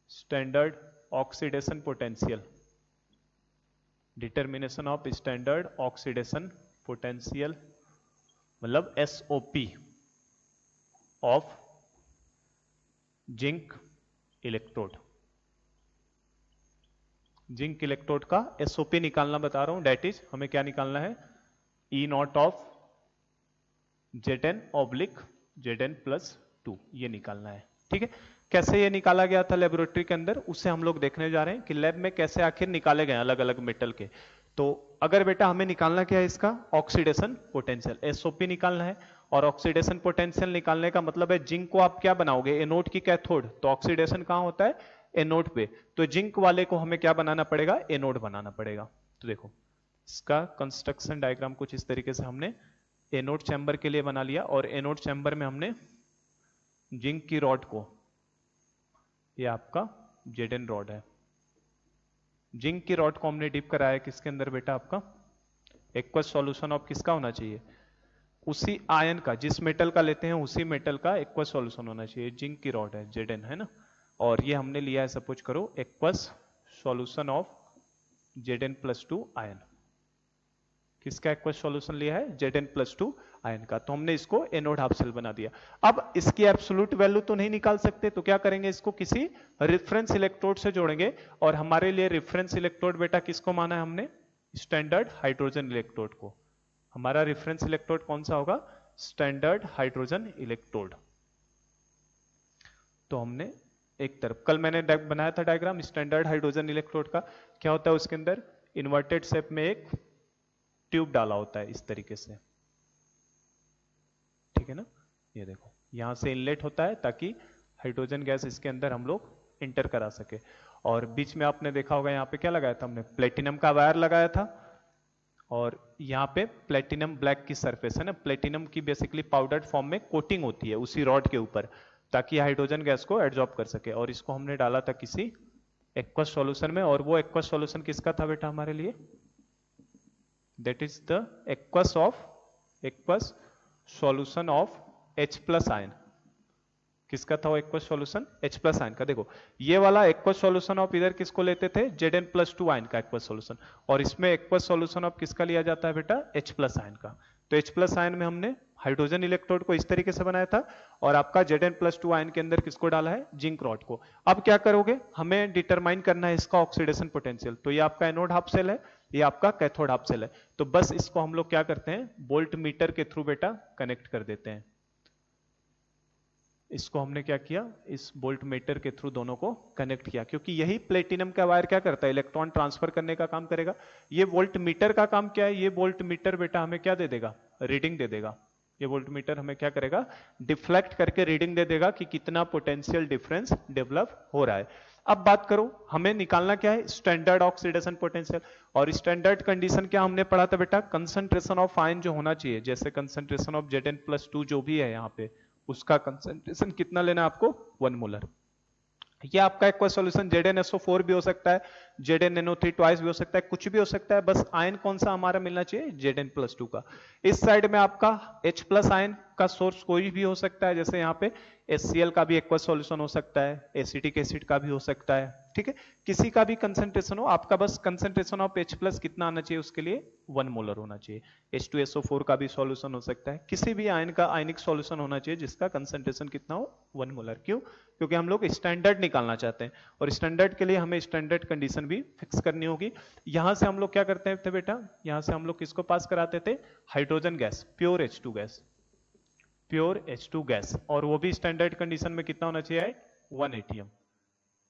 standard oxidation potential, determination of standard oxidation potential मतलब SOP of zinc electrode, zinc electrode का SOP निकालना बता रहा हूं। डेट इज हमें क्या निकालना है, E0 ऑफ Zn/Zn+2 ये निकालना है। ठीक है, कैसे ये निकाला गया था लेबोरेटरी के अंदर, उससे हम लोग देखने जा रहे हैं कि लैब में कैसे आखिर निकाले गए अलग अलग मेटल के। तो अगर बेटा हमें निकालना क्या है, इसका ऑक्सीडेशन पोटेंशियल SOP निकालना है। और ऑक्सीडेशन पोटेंशियल निकालने का मतलब है जिंक को आप क्या बनाओगे, एनोड की कैथोड। तो ऑक्सीडेशन कहां होता है, एनोड पे। तो जिंक वाले को हमें क्या बनाना पड़ेगा, एनोड बनाना पड़ेगा। तो देखो इसका कंस्ट्रक्शन डायग्राम कुछ इस तरीके से हमने एनोड चैम्बर के लिए बना लिया। और एनोड चैम्बर में हमने जिंक की रॉड को, ये आपका Zn रॉड है, जिंक की रॉड को हमने डिप कराया किसके अंदर बेटा, आपका एक्वस सॉल्यूशन ऑफ किसका होना चाहिए, उसी आयन का, जिस मेटल का लेते हैं उसी मेटल का एक्वस सॉल्यूशन होना चाहिए। जिंक की रॉड है Zn, है ना। और ये हमने लिया है, सपोज करो, aqueous solution of Zn+2 ion. किसका एक्वस सॉल्यूशन लिया है, Zn+2 आयन का। तो हमने इसको एनोड हाफ सेल बना दिया। अब इसकी एब्सोल्यूट वैल्यू तो नहीं निकाल सकते, तो क्या करेंगे, इसको किसी रेफरेंस इलेक्ट्रोड से जोड़ेंगे। और हमारे लिए रेफरेंस इलेक्ट्रोड बेटा किसको माना है हमने, स्टैंडर्ड हाइड्रोजन इलेक्ट्रोड को। हमारा रेफरेंस इलेक्ट्रोड कौन सा होगा, स्टैंडर्ड हाइड्रोजन इलेक्ट्रोड। तो हमने एक तरफ, कल मैंने बनाया था डायग्राम स्टैंडर्ड हाइड्रोजन इलेक्ट्रोड का। क्या होता है उसके अंदर, इन्वर्टेड शेप में एक ट्यूब डाला होता है इस तरीके से, ठीक है ना। ये देखो यहां से इनलेट होता है ताकि हाइड्रोजन गैस इसके अंदर हम लोग इंटर करा सके। और बीच में आपने देखा होगा यहाँ पे क्या लगाया था हमने, प्लेटिनम का वायर लगाया था। और यहाँ पे प्लेटिनम ब्लैक की सरफेस है ना, प्लेटिनम की बेसिकली पाउडर्ड फॉर्म में कोटिंग होती है उसी रॉड के ऊपर, ताकि हाइड्रोजन गैस को एब्जॉर्ब कर सके। और इसको हमने डाला था किसी एक्वस सॉल्यूशन में। और वो एक्वस सॉल्यूशन किसका था बेटा हमारे लिए, that is the aqueous solution of H+ ion. किसका था वो एक्वस सॉल्यूशन, H+ आयन का। देखो ये वाला एक्वस सॉल्यूशन ऑफ इधर किसको लेते थे, Zn+2 आयन का एक्वस सॉल्यूशन। और इसमें एक्वस सॉल्यूशन ऑफ किसका लिया जाता है बेटा, H+ आयन का। तो H+ आयन में हमने हाइड्रोजन इलेक्ट्रोड को इस तरीके से बनाया था। और आपका Zn+2 आयन के अंदर किसको डाला है, जिंक रॉड को। अब क्या करोगे, हमें डिटरमाइन करना है इसका ऑक्सीडेशन पोटेंशियल। तो ये आपका एनोड हाफ सेल है, ये आपका कैथोड हाफ सेल है। तो बस इसको हम लोग क्या करते हैं, वोल्ट मीटर के थ्रू बेटा कनेक्ट कर देते हैं। इसको हमने क्या किया, इस वोल्ट मीटर के थ्रू दोनों को कनेक्ट किया, क्योंकि यही प्लेटिनम का वायर क्या करता है, इलेक्ट्रॉन ट्रांसफर करने का काम करेगा। ये वोल्ट मीटर का काम क्या है, ये वोल्ट मीटर बेटा हमें क्या दे देगा, रीडिंग दे देगा। ये वोल्ट मीटर हमें क्या करेगा, डिफ्लेक्ट करके रीडिंग दे देगा कि कितना पोटेंशियल डिफरेंस डेवलप हो रहा है। अब बात करो हमें निकालना क्या है, स्टैंडर्ड ऑक्सीडेशन पोटेंशियल। और स्टैंडर्ड कंडीशन क्या हमने पढ़ा था बेटा, कंसंट्रेशन ऑफ आयन जो होना चाहिए, जैसे कंसंट्रेशन ऑफ Zn+2 जो भी है यहाँ पे, उसका कंसंट्रेशन कितना लेना है आपको, 1 मोलर। ये आपका एक्वा सॉल्यूशन ZnSO4 भी हो सकता है, ZnNO3 ट्वाइस भी हो सकता है, कुछ भी हो सकता है। बस आयन कौन सा हमारा मिलना चाहिए, Zn+2 का। इस साइड में आपका H+ आयन का सोर्स कोई भी हो सकता है, जैसे यहाँ पे HCl का भी एक्वा सॉल्यूशन हो सकता है, एसिटिक एसिड का भी हो सकता है, ठीक है। किसी का भी कंसंट्रेशन हो, आपका बस कंसंट्रेशन ऑफ H+ कितना आना चाहिए, उसके लिए 1 मोलर होना चाहिए। H2SO4 का भी सॉल्यूशन हो सकता है, किसी भी आयन का आयनिक सॉल्यूशन होना चाहिए जिसका कंसंट्रेशन कितना हो, 1 मोलर। क्यों, क्योंकि हम लोग स्टैंडर्ड निकालना चाहते हैं। और स्टैंडर्ड के लिए हमें स्टैंडर्ड कंडीशन भी फिक्स करनी होगी। यहां से हम लोग क्या करते थे बेटा, यहां से हम लोग किसको पास कराते थे, hydrogen gas, pure H2 gas, pure H2 gas. और वो भी स्टैंडर्ड कंडीशन में कितना होना चाहिए, 1 atm।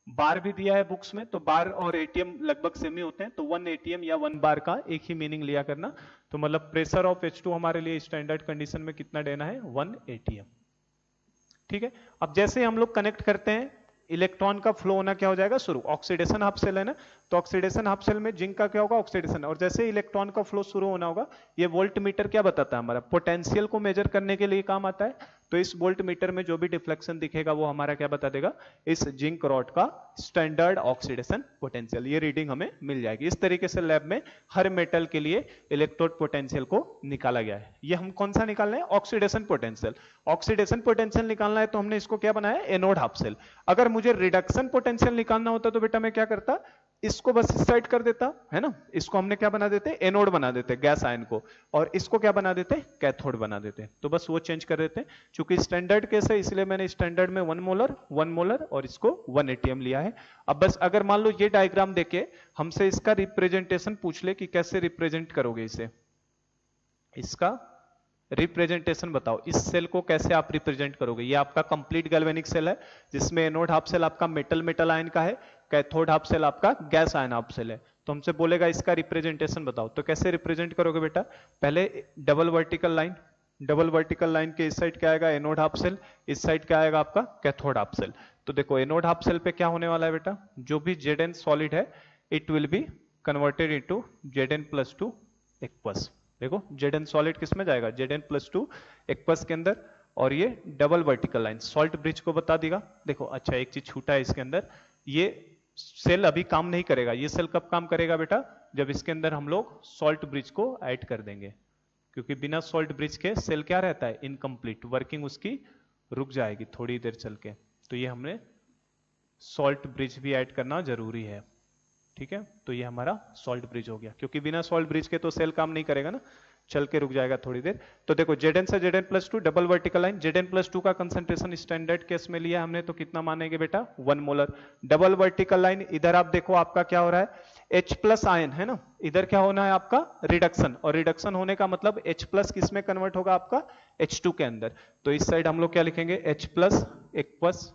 बार भी दिया है बुक्स में, तो बार और एटीएम लगभग सेम ही होते हैं, तो 1 atm या 1 बार का एक ही मीनिंग लिया करना। तो मतलब प्रेशर ऑफ H2 हमारे लिए स्टैंडर्ड कंडीशन में कितना देना है, 1 atm, ठीक है। अब जैसे हम लोग कनेक्ट करते हैं, इलेक्ट्रॉन का फ्लो होना क्या हो जाएगा शुरू, ऑक्सीडेशन हाफ सेल है ना, तो ऑक्सीडेशन हाफ सेल में जिंक का क्या होगा, ऑक्सीडेशन। और जैसे इलेक्ट्रॉन का फ्लो शुरू होना होगा, ये वोल्ट मीटर क्या बताता है, हमारा पोटेंशियल को मेजर करने के लिए काम आता है। तो इस वोल्ट मीटर में जो भी डिफ्लेक्शन दिखेगा वो हमारा क्या बता देगा, इस जिंक रॉड का स्टैंडर्ड ऑक्सीडेशन पोटेंशियल, ये रीडिंग हमें मिल जाएगी। इस तरीके से लैब में हर मेटल के लिए इलेक्ट्रोड पोटेंशियल को निकाला गया है। ये हम कौन सा निकाल रहे हैं, ऑक्सीडेशन पोटेंशियल। ऑक्सीडेशन पोटेंशियल निकालना है तो हमने इसको क्या बनाया, एनोड हाफ सेल। अगर मुझे रिडक्शन पोटेंशियल निकालना होता तो बेटा मैं क्या करता, इसको बस इस साइड कर देता है ना, इसको हमने क्या बना देते, एनोड बना देते गैस आयन को, और इसको क्या बना देते, कैथोड बना देते। तो बस वो चेंज कर देते, क्योंकि स्टैंडर्ड केस है इसलिए मैंने स्टैंडर्ड में 1 मोलर और इसको 1 एटीएम लिया है। अब बस अगर मान लो ये डायग्राम देके हमसे इसका रिप्रेजेंटेशन पूछ ले कि कैसे रिप्रेजेंट करोगे इसे, इसका रिप्रेजेंटेशन बताओ, इस सेल को कैसे आप रिप्रेजेंट करोगे। ये आपका कंप्लीट गैल्वेनिक सेल है जिसमें एनोड हाफ सेल आपका मेटल मेटल आयन का है, कैथोड हाफ सेल आपका गैस आयन हाफ सेल है। तो हमसे बोलेगा इसका रिप्रेजेंटेशन बताओ, तो कैसे रिप्रेजेंट करोगे बेटा, पहले double vertical line, double vertical line के इस साइड क्या आएगा, एनोड हाफ सेल, इस साइड क्या आएगा आपका कैथोड हाफ सेल। तो देखो एनोड हाफ सेल पे क्या होने वाला है बेटा, जो भी Zn सॉलिड है it will be converted into Zn+2 aqueous. देखो Zn सॉलिड किस में जाएगा, Zn+2 एक्वस के अंदर, और ये double vertical line salt bridge को बता देगा। देखो अच्छा एक चीज छूटा है इसके अंदर, ये सेल अभी काम नहीं करेगा, ये सेल कब काम करेगा बेटा, जब इसके अंदर हम लोग सॉल्ट ब्रिज को ऐड कर देंगे, क्योंकि बिना सॉल्ट ब्रिज के सेल क्या रहता है, इनकम्प्लीट, वर्किंग उसकी रुक जाएगी थोड़ी देर चल के। तो ये हमने सॉल्ट ब्रिज भी ऐड करना जरूरी है, ठीक है। तो ये हमारा सॉल्ट ब्रिज हो गया, क्योंकि बिना सॉल्ट ब्रिज के तो सेल काम नहीं करेगा ना, चल के रुक जाएगा थोड़ी देर। तो देखो Zn से Zn+2 double vertical line, Zn+2 का कंसंट्रेशन स्टैंडर्ड केस में लिया हमने, तो कितना मानेंगे बेटा, 1 मोलर। डबल वर्टिकल लाइन, इधर आप देखो आपका क्या हो रहा है, H+ आयन है ना, इधर क्या होना है आपका रिडक्शन, और रिडक्शन होने का मतलब H+ किस में कन्वर्ट होगा आपका, H2 के अंदर। तो इस साइड हम लोग क्या लिखेंगे, H+ एक्वस,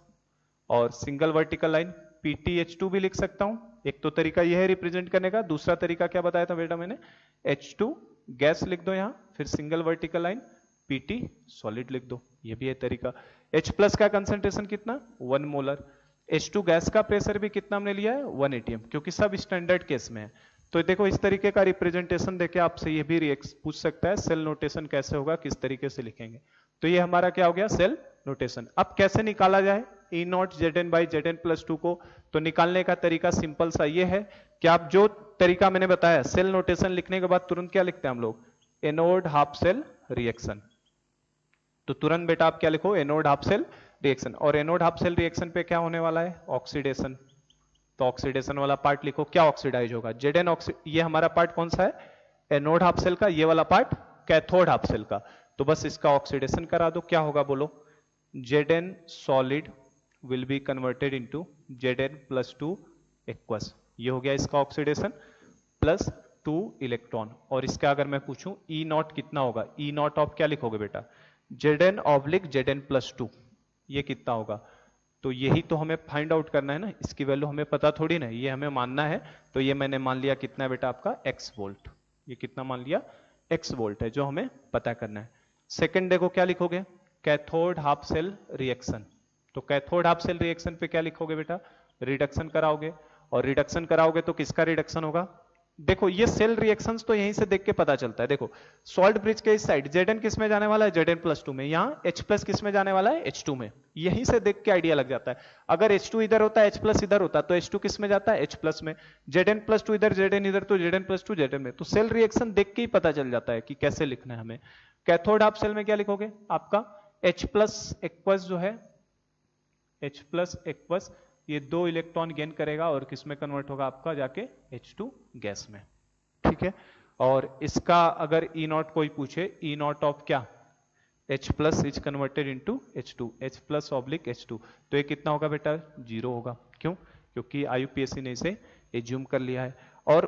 और सिंगल वर्टिकल लाइन PtH2 भी लिख सकता हूं। एक तो तरीका यह है रिप्रेजेंट करने का, दूसरा तरीका क्या बताया था बेटा मैंने, H2 गैस लिख दो यहां, फिर single vertical line Pt solid लिख दो, ये भी है तरीका। H+ का कंसंट्रेशन कितना, 1 मोलर। H2 गैस का प्रेशर भी कितना हमने लिया है, 1 atm, क्योंकि सब स्टैंडर्ड केस में है। तो देखो इस तरीके का रिप्रेजेंटेशन देके आपसे ये भी पूछ सकता है सेल नोटेशन कैसे होगा, किस तरीके से लिखेंगे। तो ये हमारा क्या हो गया, सेल नोटेशन। अब कैसे निकाला जाए E0 Zn/Zn+2 को, तो निकालने का तरीका सिंपल सा ये है कि आप जो तरीका मैंने बताया, सेल नोटेशन लिखने के बाद तुरंत क्या लिखते हैं हम लोग, एनोड हाफ सेल रिएक्शन। तो तुरंत बेटा आप क्या लिखो, एनोड हाफ सेल रिएक्शन। और एनोड हाफ सेल रिएक्शन पे क्या होने वाला है, ऑक्सीडेशन। तो ऑक्सीडेशन वाला पार्ट लिखो, क्या ऑक्सीडाइज होगा, Zn ये हमारा पार्ट कौन सा है, एनोड हाफ सेल का, ये वाला पार्ट कैथोड हाफ सेल का। तो बस इसका ऑक्सीडेशन करा दो, क्या होगा बोलो, Zn solid will be converted into Zn+2 aqueous। ये हो गया इसका ऑक्सीडेशन, प्लस 2 इलेक्ट्रॉन। और इसका अगर मैं पूछूं E0 कितना होगा, E0 ऑफ क्या लिखोगे बेटा, Zn/Zn+2, ये कितना होगा। तो यही तो हमें फाइंड आउट करना है ना, इसकी वैल्यू हमें पता थोड़ी ना, ये हमें मानना है। तो ये मैंने मान लिया कितना है बेटा आपका, x वोल्ट। ये कितना मान लिया, x वोल्ट है, जो हमें पता करना है। सेकंड देखो क्या लिखोगे, कैथोड हाफ सेल रिएक्शन। तो कैथोड हाफ सेल रिएक्शन पे क्या लिखोगे बेटा, रिडक्शन कराओगे, और रिडक्शन कराओगे तो किसका रिडक्शन होगा। देखो ये सेल रिएक्शंस तो यहीं से देख के पता चलता है। देखो सॉल्ट ब्रिज के इस साइड Zn किस में जाने वाला है, Zn+2 में, यहाँ H+ किस में जाने वाला है, H2 में। यहीं से देख के आइडिया लग जाता है। अगर H2 इधर होता है, H+ इधर होता, तो H2 किस में जाता है, H+ में। Zn+2 इधर, Zn इधर, तो Zn+2 Zn में। तो सेल रिएक्शन देख के ही पता चल जाता है कि कैसे लिखना है हमें। कैथोड हाफ सेल में क्या लिखोगे, आपका H+ एक्वस जो है, H+ एक्वस, ये 2 इलेक्ट्रॉन गेन करेगा और किस में कन्वर्ट होगा आपका, जाके H2 गैस में, ठीक है। और इसका अगर E0 कोई पूछे, E0 ऑफ क्या, H+ is converted into H2, H+/H2, तो ये कितना होगा बेटा, 0 होगा। क्यों, क्योंकि IUPAC ने इसे एज्यूम कर लिया है। और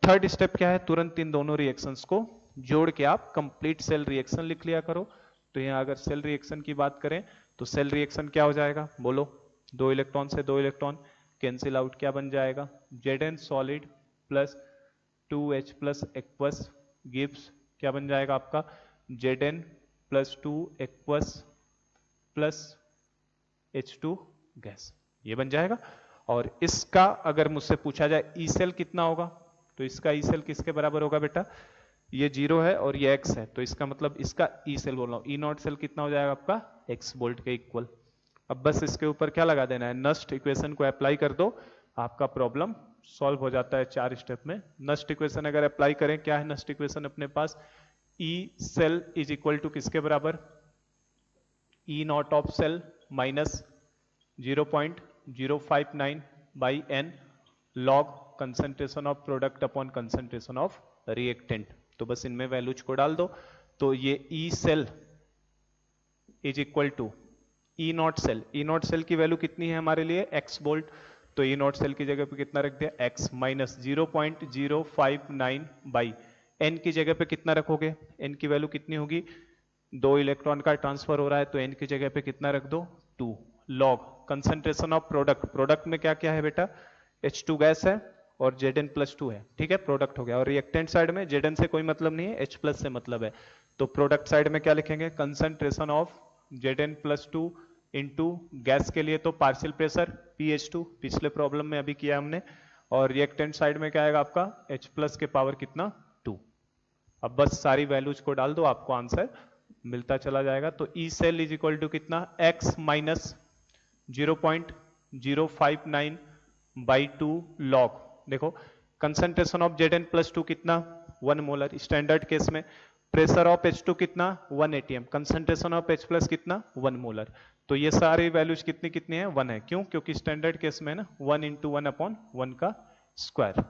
थर्ड स्टेप क्या है, तुरंत इन दोनों रिएक्शंस को जोड़ के आप कंप्लीट सेल रिएक्शन लिख लिया करो। तो यहाँ अगर सेल रिएक्शन की बात करें तो सेल रिएक्शन क्या हो जाएगा बोलो, 2 इलेक्ट्रॉन से 2 इलेक्ट्रॉन कैंसिल आउट, क्या बन जाएगा, Zn solid plus 2H+ aqueous gives, क्या बन जाएगा आपका, Zn+2 aqueous plus H2 gas, ये बन जाएगा। और इसका अगर मुझसे पूछा जाए ई सेल कितना होगा, तो इसका ई सेल किसके बराबर होगा बेटा, ये 0 है और ये x है, तो इसका मतलब इसका ई सेल बोल रहा हूं, ई नॉट सेल कितना हो जाएगा आपका x वोल्ट के इक्वल। अब बस इसके ऊपर क्या लगा देना है, नस्ट इक्वेशन को अप्लाई कर दो, आपका प्रॉब्लम सॉल्व हो जाता है 4 स्टेप में। नस्ट इक्वेशन अगर अप्लाई करें, क्या है नस्ट इक्वेशन अपने पास, E cell is equal to किसके बराबर, E naught of cell minus 0.059 by n log concentration of product upon concentration of reactant. तो बस इनमें वैल्यूज को डाल दो, तो ये E cell is equal to E not cell, E not cell की वैल्यू कितनी है हमारे लिए x वोल्ट, तो ई नॉट सेल की जगह पे कितना रख दिया x माइनस 0.059 बाई n की जगह पे कितना रखोगे, n की वैल्यू कितनी होगी, 2 इलेक्ट्रॉन का ट्रांसफर हो रहा है तो n की जगह पे कितना रख दो 2, log concentration of product, product में क्या क्या है बेटा, H2 गैस है और Zn+2 है, ठीक है प्रोडक्ट हो गया, और रिएक्टेंट साइड में Zn से कोई मतलब नहीं है, H+ से मतलब है, तो प्रोडक्ट साइड में क्या लिखेंगे, concentration of Zn+2 into gas के लिए तो पार्शियल प्रेशर pH2, पिछले प्रॉब्लम में अभी किया हमने, और रिएक्टेंट साइड में क्या आएगा आपका H+ के पावर कितना 2। अब बस सारी वैल्यूज को डाल दो, आपको आंसर मिलता चला जाएगा। तो E cell is equal to कितना, x माइनस 0.059 बाई 2 लॉग, देखो कंसंट्रेशन ऑफ Zn+2 कितना 1 मोलर, स्टैंडर्ड केस में प्रेशर ऑफ H2 कितना 1 atm, कंसंट्रेशन ऑफ H+ कितना 1 मोलर, तो ये सारी वैल्यूज कितनी कितनी है 1 है, क्यों, क्योंकि स्टैंडर्ड केस में ना 1 इंटू 1/1 का स्क्वायर,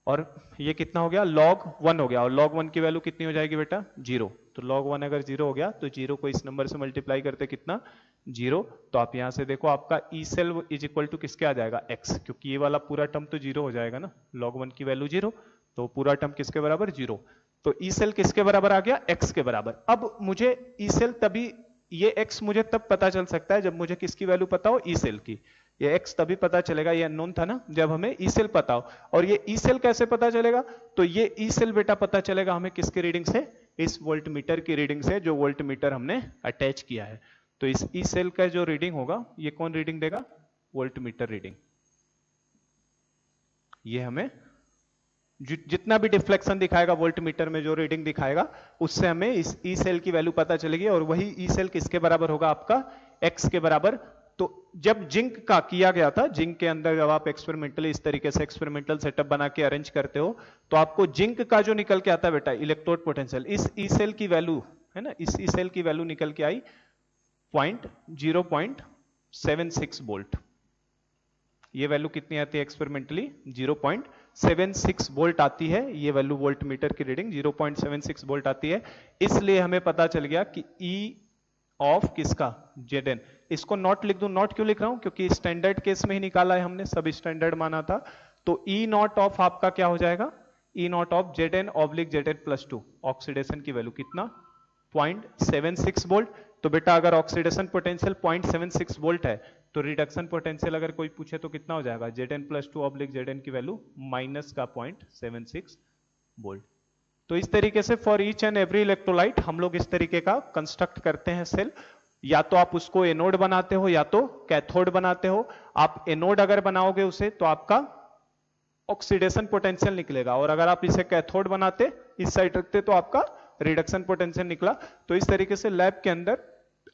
और ये कितना हो गया log 1 हो गया, और log 1 की वैल्यू कितनी हो जाएगी बेटा 0, तो log 1 अगर 0 हो गया तो 0 को इस नंबर से मल्टीप्लाई करते कितना 0, तो आप यहां से देखो आपका E cell is equal to किसके आ जाएगा x, क्योंकि ये वाला पूरा टर्म तो 0 हो जाएगा ना, log 1 की वैल्यू 0, तो पूरा टर्म किसके बराबर 0, तो ई सेल किसके बराबर आ गया x के बराबर। अब मुझे ई सेल तभी, ये x मुझे तब पता चल सकता है जब मुझे किसकी वैल्यू पता हो, ई सेल की, ये x तभी पता चलेगा, ये अननोन था ना, जब हमें ई सेल पता हो, और ये ई सेल कैसे पता चलेगा, तो ये ई सेल बेटा पता चलेगा हमें किसके रीडिंग से, इस वोल्ट मीटर की रीडिंग से, जो वोल्ट मीटर हमने अटैच किया है, तो इस ई सेल का जो रीडिंग होगा, ये कौन रीडिंग देगा, वोल्ट मीटर रीडिंग, ये हमें जितना भी डिफ्लेक्शन दिखाएगा वोल्ट मीटर में, जो रीडिंग दिखाएगा, उससे हमें इस ई सेल की वैल्यू पता चलेगी, और वही ई सेल किसके बराबर होगा आपका x के बराबर। तो जब जिंक का किया गया था, जिंक के अंदर जब आप एक्सपेरिमेंटली इस तरीके से एक्सपेरिमेंटल सेटअप बना के अरेंज करते हो, तो आपको जिंक का जो निकल के आता है बेटा इलेक्ट्रोड पोटेंशियल, इस ई सेल की वैल्यू है ना, इस ई सेल की वैल्यू निकल के आई 0.76 वोल्ट, ये वैल्यू कितनी आती है एक्सपेरिमेंटली 0.76 वोल्ट आती है, ये वैल्यू वोल्ट मीटर की रीडिंग 0.76 वोल्ट आती है, इसलिए हमें पता चल गया कि ई ऑफ किसका Zn, इसको नॉट लिख दूं, नॉट क्यों लिख रहा हूं, क्योंकि स्टैंडर्ड केस में ही निकाला है हमने, सब स्टैंडर्ड माना था, तो ई नॉट ऑफ आपका क्या हो जाएगा, ई नॉट ऑफ Zn/Zn+2, ऑक्सीडेशन की वैल्यू कितना 0.76 वोल्ट, तो बेटा अगर ऑक्सीडेशन पोटेंशियल 0.76 वोल्ट है, तो रिडक्शन पोटेंशियल अगर कोई पूछे तो कितना हो जाएगा, Zn+2/Zn की वैल्यू माइनस का 0.76 वोल्ट। तो इस तरीके से for each and every electrolyte हम लोग इस तरीके का कंस्ट्रक्ट करते हैं सेल, या तो आप उसको एनोड बनाते हो या तो कैथोड बनाते हो। आप एनोड अगर बनाओगे उसे तो आपका ऑक्सीडेशन पोटेंशियल निकलेगा, और अगर आप इसे कैथोड बनाते इस साइड रखते तो आपका रिडक्शन पोटेंशियल निकला। तो इस तरीके से लैब के अंदर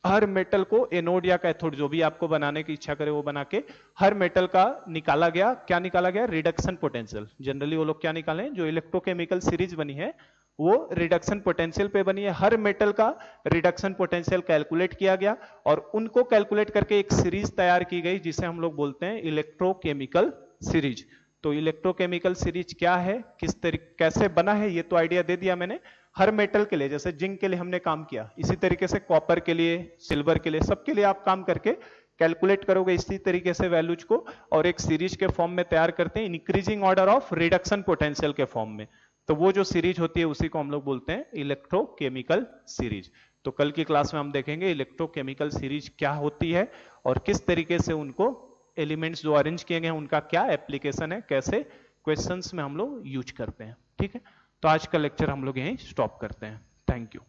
हर मेटल को एनोड या कैथोड जो भी आपको बनाने की इच्छा करे वो बना के हर मेटल का निकाला गया, क्या निकाला गया, रिडक्शन पोटेंशियल। जनरली वो लोग क्या निकाले, जो इलेक्ट्रोकेमिकल सीरीज बनी है वो रिडक्शन पोटेंशियल पे बनी है, हर मेटल का रिडक्शन पोटेंशियल कैलकुलेट किया गया और उनको कैलकुलेट करके एक सीरीज तैयार की गई जिसे हम लोग बोलते हैं इलेक्ट्रोकेमिकल सीरीज। तो इलेक्ट्रोकेमिकल सीरीज क्या है, किस तरीके कैसे बना है, ये तो आइडिया दे दिया मैंने। हर मेटल के लिए, जैसे जिंक के लिए हमने काम किया, इसी तरीके से कॉपर के लिए, सिल्वर के लिए, सबके लिए आप काम करके कैलकुलेट करोगे इसी तरीके से वैल्यूज को, और एक सीरीज के फॉर्म में तैयार करते हैं, increasing order of reduction potential के फॉर्म में। तो वो जो सीरीज होती है उसी को हम लोग बोलते हैं इलेक्ट्रोकेमिकल सीरीज। तो कल की क्लास में हम देखेंगे इलेक्ट्रोकेमिकल सीरीज क्या होती है और किस तरीके से उनको एलिमेंट्स जो अरेंज किए गए हैं उनका क्या एप्लीकेशन है, कैसे क्वेश्चंस में हम लोग यूज करते हैं। ठीक है, तो आज का लेक्चर हम लोग यहीं स्टॉप करते हैं। Thank you.